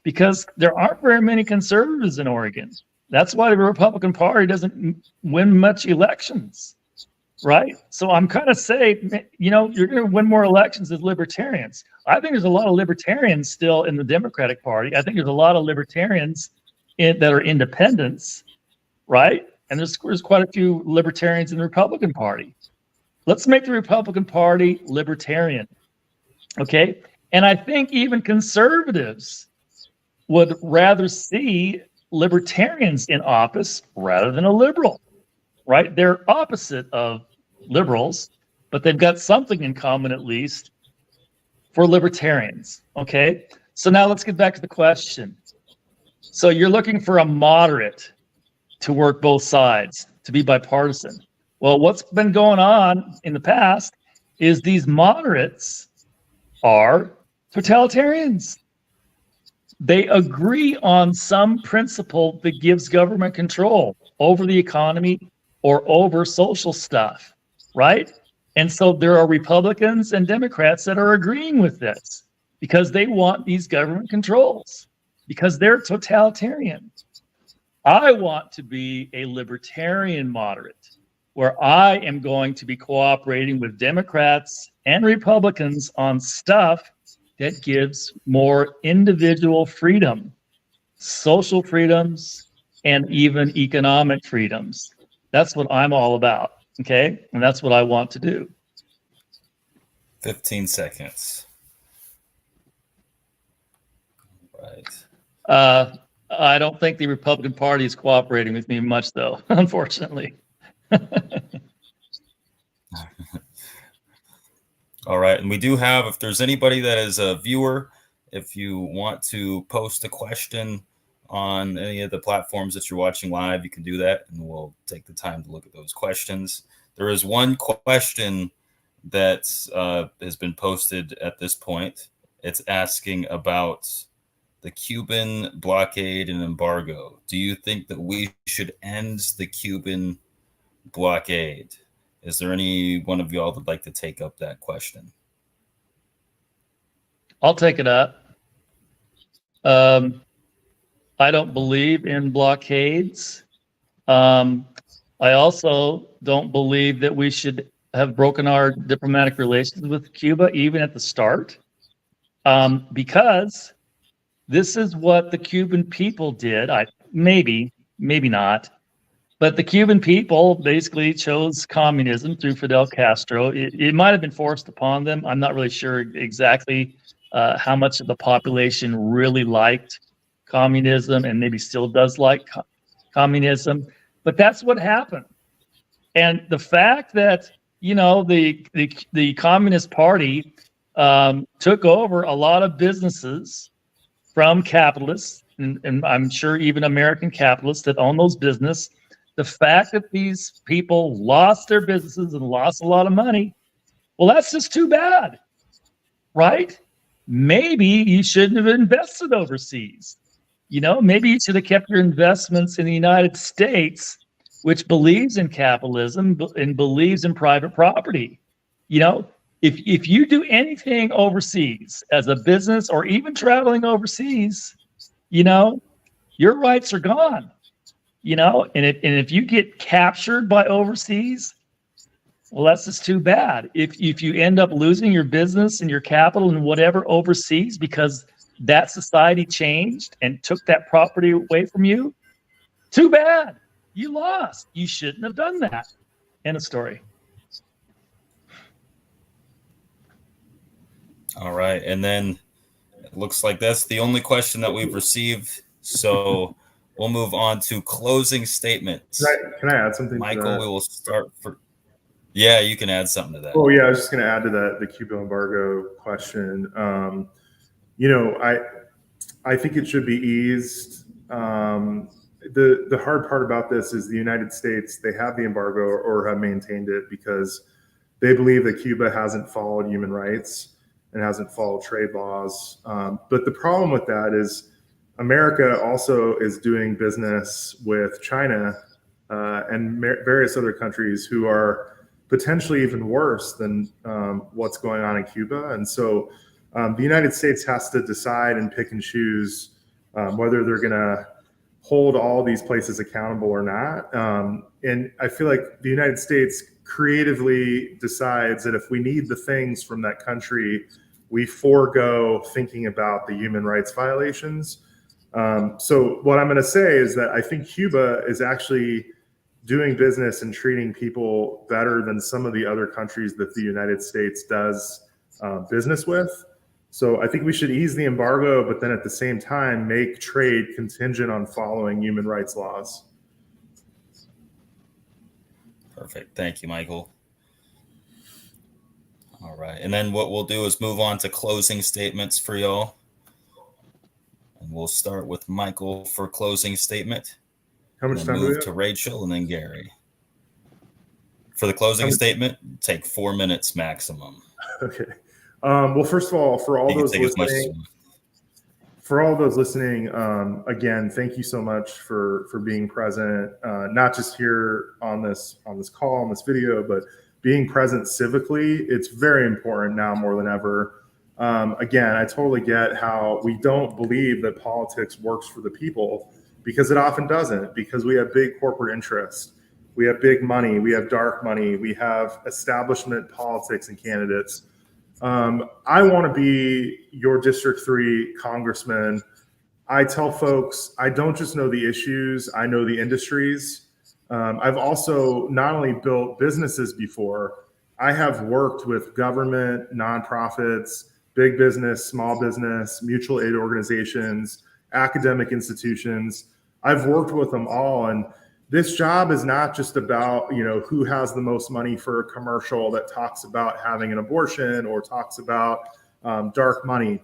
because there aren't very many conservatives in Oregon. That's why the Republican Party doesn't win much elections, right? So I'm kind of saying, you know, you're going to win more elections as libertarians. I think there's a lot of libertarians still in the Democratic Party. I think there's a lot of libertarians that are independents, right? And there's quite a few libertarians in the Republican Party. Let's make the Republican Party libertarian, okay? And I think even conservatives would rather see libertarians in office rather than a liberal, right? They're opposite of liberals, but they've got something in common, at least, for libertarians, okay? So now let's get back to the question. So you're looking for a moderate to work both sides, to be bipartisan. Well, what's been going on in the past is these moderates are totalitarians. They agree on some principle that gives government control over the economy or over social stuff, right? And so there are Republicans and Democrats that are agreeing with this because they want these government controls, because they're totalitarian. I want to be a libertarian moderate, where I am going to be cooperating with Democrats and Republicans on stuff that gives more individual freedom, social freedoms, and even economic freedoms. That's what I'm all about, okay? And that's what I want to do. 15 seconds. Right. I don't think the Republican Party is cooperating with me much, though, unfortunately. All right. And we do have, if there's anybody that is a viewer, if you want to post a question on any of the platforms that you're watching live, you can do that, and we'll take the time to look at those questions. There is one question that has been posted at this point. It's asking about the Cuban blockade and embargo. Do you think that we should end the Cuban blockade? Is there any one of y'all that'd like to take up that question? I'll take it up. I don't believe in blockades. I also don't believe that we should have broken our diplomatic relations with Cuba, even at the start, because this is what the Cuban people did. Maybe not, but the Cuban people basically chose communism through Fidel Castro. It might have been forced upon them. I'm not really sure exactly how much of the population really liked communism and maybe still does like communism, but that's what happened. And the fact that, you know, the Communist Party took over a lot of businesses from capitalists, and I'm sure even American capitalists that own those businesses, the fact that these people lost their businesses and lost a lot of money, well, that's just too bad, right? Maybe you shouldn't have invested overseas. You know, maybe you should have kept your investments in the United States, which believes in capitalism and believes in private property. You know, if you do anything overseas as a business or even traveling overseas, you know, your rights are gone. You know, and if you get captured by overseas, well, that's just too bad. If you end up losing your business and your capital and whatever overseas because that society changed and took that property away from you, too bad. You lost. You shouldn't have done that. End of story. All right. And then it looks like that's the only question that we've received. So we'll move on to closing statements. Can I add something? Michael, we will start for. Yeah, you can add something to that. Oh, yeah. I was just going to add to that, the Cuba embargo question. You know, I think it should be eased. The hard part about this is the United States, they have the embargo or have maintained it because they believe that Cuba hasn't followed human rights and hasn't followed trade laws. But the problem with that is America also is doing business with China and various other countries who are potentially even worse than what's going on in Cuba. And so the United States has to decide and pick and choose whether they're going to hold all these places accountable or not. And I feel like the United States creatively decides that if we need the things from that country, we forego thinking about the human rights violations. So what I'm going to say is that I think Cuba is actually doing business and treating people better than some of the other countries that the United States does business with. So I think we should ease the embargo, but then at the same time, make trade contingent on following human rights laws. Perfect. Thank you, Michael. All right. And then what we'll do is move on to closing statements for y'all. And we'll start with Michael for closing statement. How much time do we move have? to Rachel and then Gary. For the closing statement, take 4 minutes maximum. Okay. Well, first of all, for all those listening, again, thank you so much for being present, not just here on this call, on this video, but being present civically. It's very important now more than ever. Again, I totally get how we don't believe that politics works for the people, because it often doesn't, because we have big corporate interests. We have big money. We have dark money. We have establishment politics and candidates. I want to be your District 3 congressman. I tell folks, I don't just know the issues, I know the industries. I've also not only built businesses before, I have worked with government, nonprofits, big business, small business, mutual aid organizations, academic institutions. I've worked with them all. And this job is not just about, you know, who has the most money for a commercial that talks about having an abortion or talks about dark money.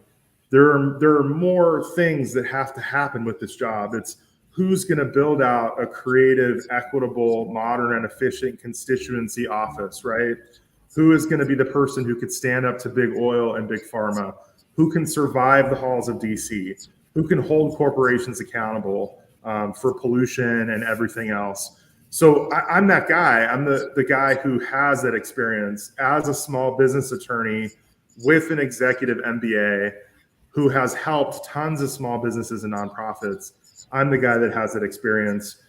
There are more things that have to happen with this job. It's who's going to build out a creative, equitable, modern, and efficient constituency office, right? Who is going to be the person who could stand up to big oil and big pharma? Who can survive the halls of DC? Who can hold corporations accountable for pollution and everything else? So I'm that guy. I'm the guy who has that experience as a small business attorney with an executive MBA. who has helped tons of small businesses and nonprofits. I'm the guy that has that experience.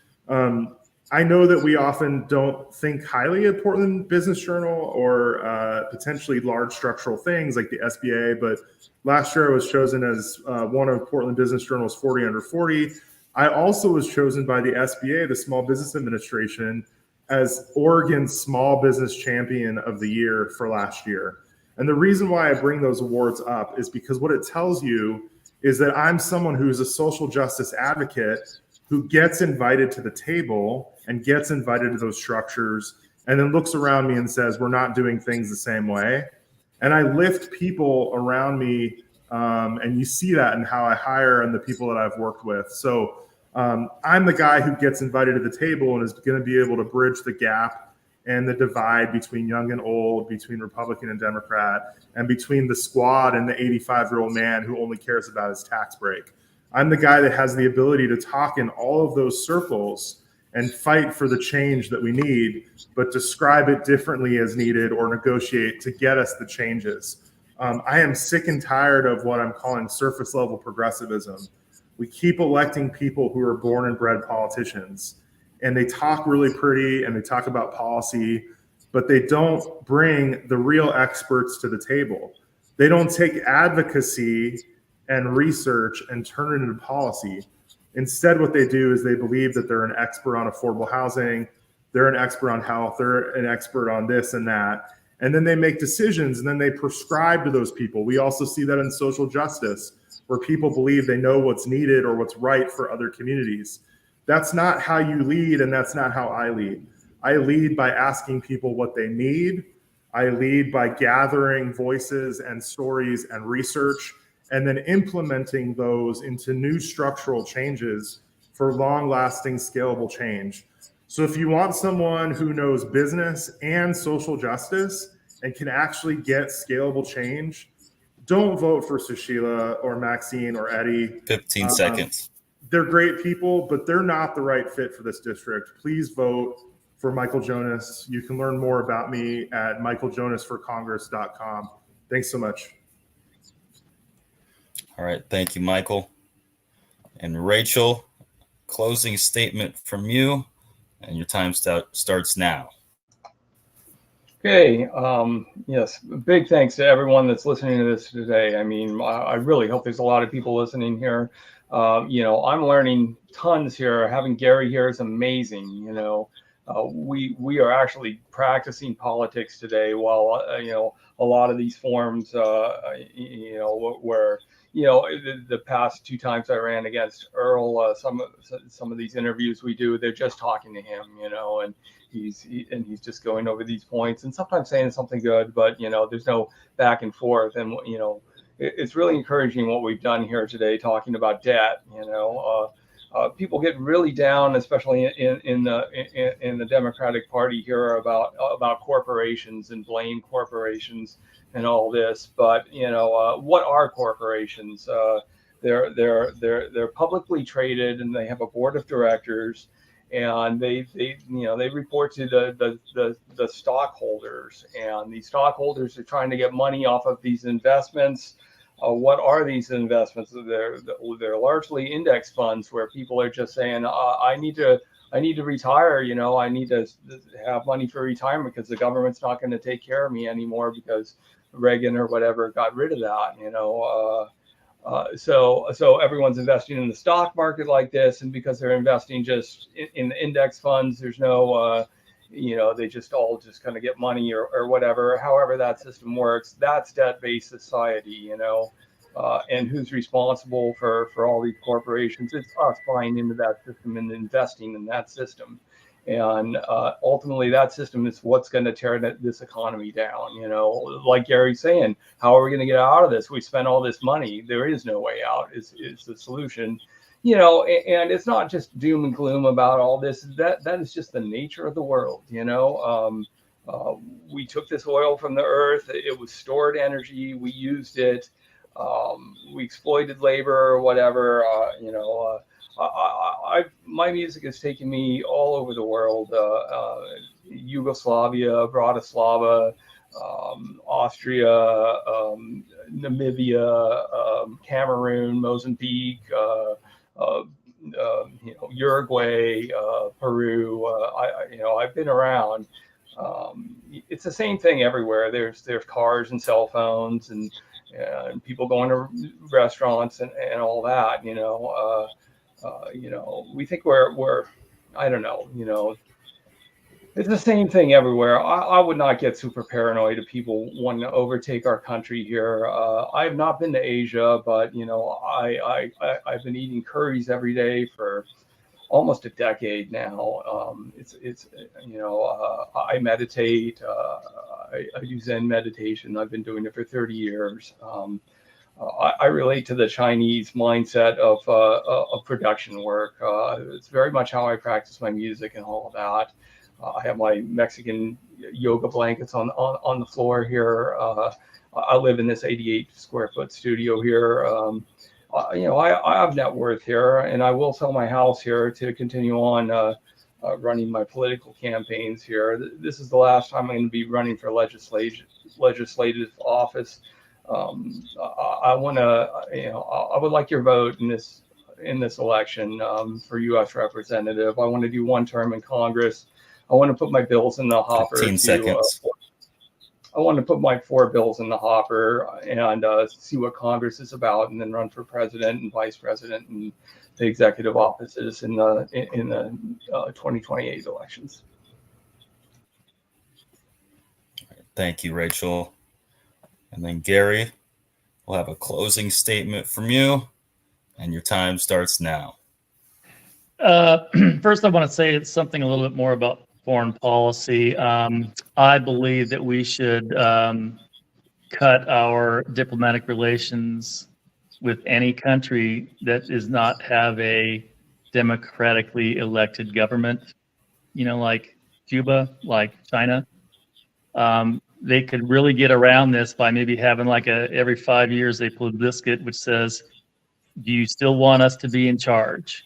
I know that we often don't think highly of Portland Business Journal or potentially large structural things like the SBA, but last year I was chosen as one of Portland Business Journal's 40 under 40. I also was chosen by the SBA, the Small Business Administration, as Oregon's Small Business Champion of the Year for last year. And the reason why I bring those awards up is because what it tells you is that I'm someone who's a social justice advocate who gets invited to the table and gets invited to those structures and then looks around me and says, we're not doing things the same way. And I lift people around me, and you see that in how I hire and the people that I've worked with. So I'm the guy who gets invited to the table and is going to be able to bridge the gap and the divide between young and old, between Republican and Democrat, and between the squad and the 85-year-old man who only cares about his tax break. I'm the guy that has the ability to talk in all of those circles and fight for the change that we need, but describe it differently as needed or negotiate to get us the changes. I am sick and tired of what I'm calling surface level progressivism. We keep electing people who are born and bred politicians, and they talk really pretty and they talk about policy, but they don't bring the real experts to the table. They don't take advocacy and research and turn it into policy. Instead, what they do is they believe that they're an expert on affordable housing, they're an expert on health, they're an expert on this and that. And then they make decisions and then they prescribe to those people. We also see that in social justice, where people believe they know what's needed or what's right for other communities. That's not how you lead, and that's not how I lead. I lead by asking people what they need. I lead by gathering voices and stories and research, and then implementing those into new structural changes for long-lasting, scalable change. So if you want someone who knows business and social justice and can actually get scalable change, don't vote for Sushila or Maxine or Eddie. 15 seconds. They're great people, but they're not the right fit for this district. Please vote for Michael Jonas. You can learn more about me at michaeljonasforcongress.com. Thanks so much. All right. Thank you, Michael. And Rachel, closing statement from you, and your time starts now. Okay. Yes. Big thanks to everyone that's listening to this today. I mean, I really hope there's a lot of people listening here. I'm learning tons here. Having Gary here is amazing. We are actually practicing politics today while, a lot of these forums, where, the past 2 times I ran against Earl, some of these interviews we do, they're just talking to him, and he's just going over these points and sometimes saying something good, but, there's no back and forth. And, it's really encouraging what we've done here today, talking about debt. People get really down, especially in the Democratic Party here, about corporations and blame corporations and all this. But what are corporations? They're publicly traded, and they have a board of directors, and they report to the stockholders, and these stockholders are trying to get money off of these investments. What are these investments? They're largely index funds where people are just saying, I need to retire. I need to have money for retirement because the government's not going to take care of me anymore because Reagan or whatever got rid of that. So everyone's investing in the stock market like this, and because they're investing just in index funds, there's no they just all kind of get money or whatever. However that system works, that's debt-based society, and who's responsible for all these corporations? It's us buying into that system and investing in that system. And ultimately, that system is what's going to tear this economy down. Like Gary's saying, how are we going to get out of this? We spent all this money. There is no way out. Is the solution. And it's not just doom and gloom about all this. That is just the nature of the world. We took this oil from the earth. It was stored energy. We used it. We exploited labor or whatever. My music has taken me all over the world. Yugoslavia, Bratislava, Austria, Namibia, Cameroon, Mozambique, Uruguay, Peru. I've been around. It's the same thing everywhere. There's cars and cell phones and people going to restaurants and all that. We think we're I don't know. It's the same thing everywhere. I would not get super paranoid if people want to overtake our country here. I have not been to Asia, but I've been eating curries every day for almost a decade now. I meditate. I do Zen meditation. I've been doing it for 30 years. I relate to the Chinese mindset of production work. It's very much how I practice my music and all of that. I have my Mexican yoga blankets on the floor here. I live in this 88 square foot studio here. I have net worth here, and I will sell my house here to continue on running my political campaigns here. This is the last time I'm going to be running for legislative office. I would like your vote in this election for U.S. representative. I want to do one term in Congress. I want to put my bills in the hopper. 15 seconds. I want to put my 4 bills in the hopper and see what Congress is about, and then run for president and vice president and the executive offices in the 2028 elections. Thank you, Rachel. And then Gary, we'll have a closing statement from you, and your time starts now. First, I want to say it's something a little bit more about foreign policy. I believe that we should cut our diplomatic relations with any country that does not have a democratically elected government, like Cuba, like China. They could really get around this by maybe having like every 5 years they pull a biscuit which says, do you still want us to be in charge?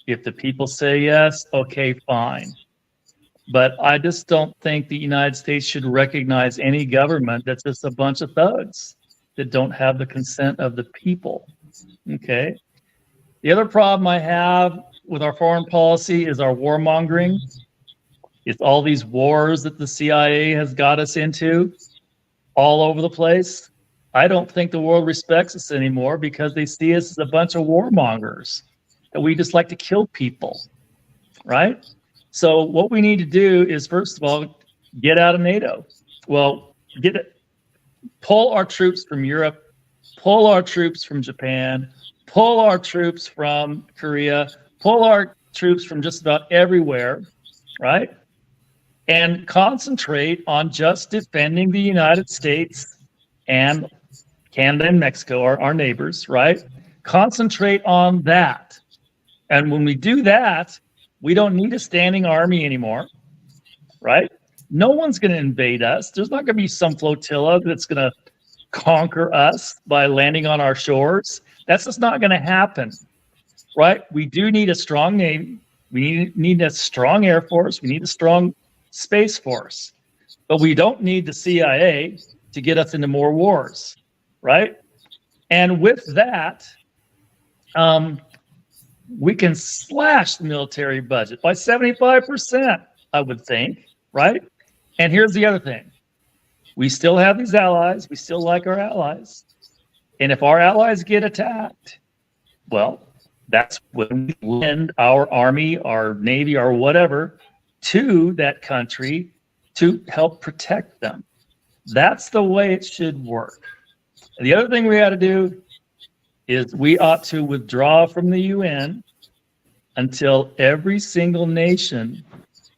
If the people say yes, okay, fine. But I just don't think the United States should recognize any government that's just a bunch of thugs that don't have the consent of the people. Okay. The other problem I have with our foreign policy is our warmongering. It's all these wars that the CIA has got us into all over the place. I don't think the world respects us anymore because they see us as a bunch of warmongers, that we just like to kill people, right? So what we need to do is, first of all, get out of NATO. Well, pull our troops from Europe, pull our troops from Japan, pull our troops from Korea, pull our troops from just about everywhere, right? And concentrate on just defending the United States and Canada and Mexico, our neighbors, right? Concentrate on that. And when we do that, we don't need a standing army anymore, right? No one's going to invade us. There's not going to be some flotilla that's going to conquer us by landing on our shores. That's just not going to happen, right? We do need a strong Navy. We need a strong Air Force. We need a strong Space Force. But we don't need the CIA to get us into more wars, right? And with that, we can slash the military budget by 75%, I would think, right? And here's the other thing. We still have these allies. We still like our allies. And if our allies get attacked, well, that's when we lend our army, our navy, or whatever to that country to help protect them. That's the way it should work. And the other thing we got to do is we ought to withdraw from the UN until every single nation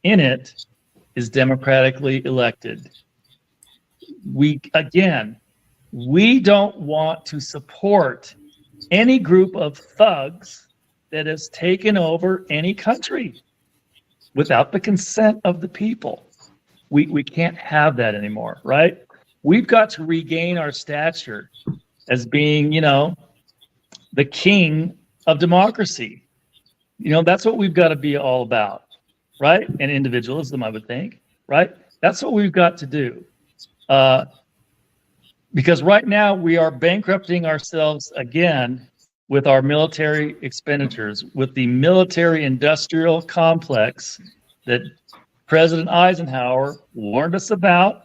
in it is democratically elected. We don't want to support any group of thugs that has taken over any country without the consent of the people. We can't have that anymore, right? We've got to regain our stature as being, the king of democracy. That's what we've got to be all about, right? And individualism, I would think, right? That's what we've got to do. Because right now we are bankrupting ourselves again with our military expenditures, with the military industrial complex that President Eisenhower warned us about,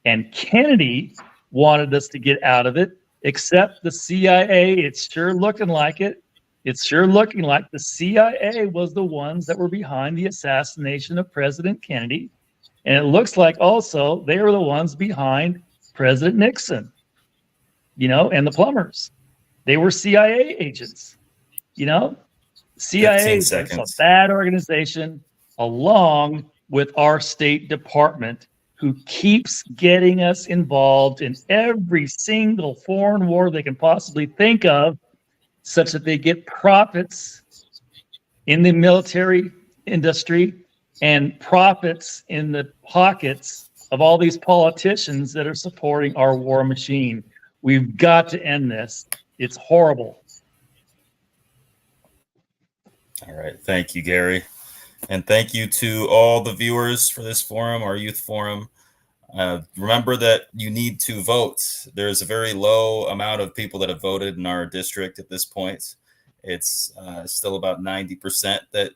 and Kennedy wanted us to get out of it, except the CIA. It's sure looking like it. It's sure looking like the CIA was the ones that were behind the assassination of President Kennedy. And it looks like also they were the ones behind President Nixon, and the plumbers. They were CIA agents, CIA is a bad organization along with our State Department, who keeps getting us involved in every single foreign war they can possibly think of, such that they get profits in the military industry and profits in the pockets of all these politicians that are supporting our war machine. We've got to end this. It's horrible. All right. Thank you, Gary. And thank you to all the viewers for this forum, our youth forum. Remember that you need to vote. There's a very low amount of people that have voted in our district at this point. It's still about 90% that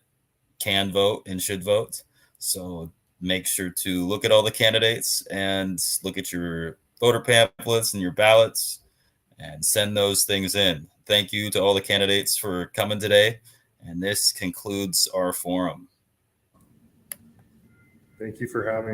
can vote and should vote. So make sure to look at all the candidates and look at your voter pamphlets and your ballots and send those things in. Thank you to all the candidates for coming today. And this concludes our forum. Thank you for having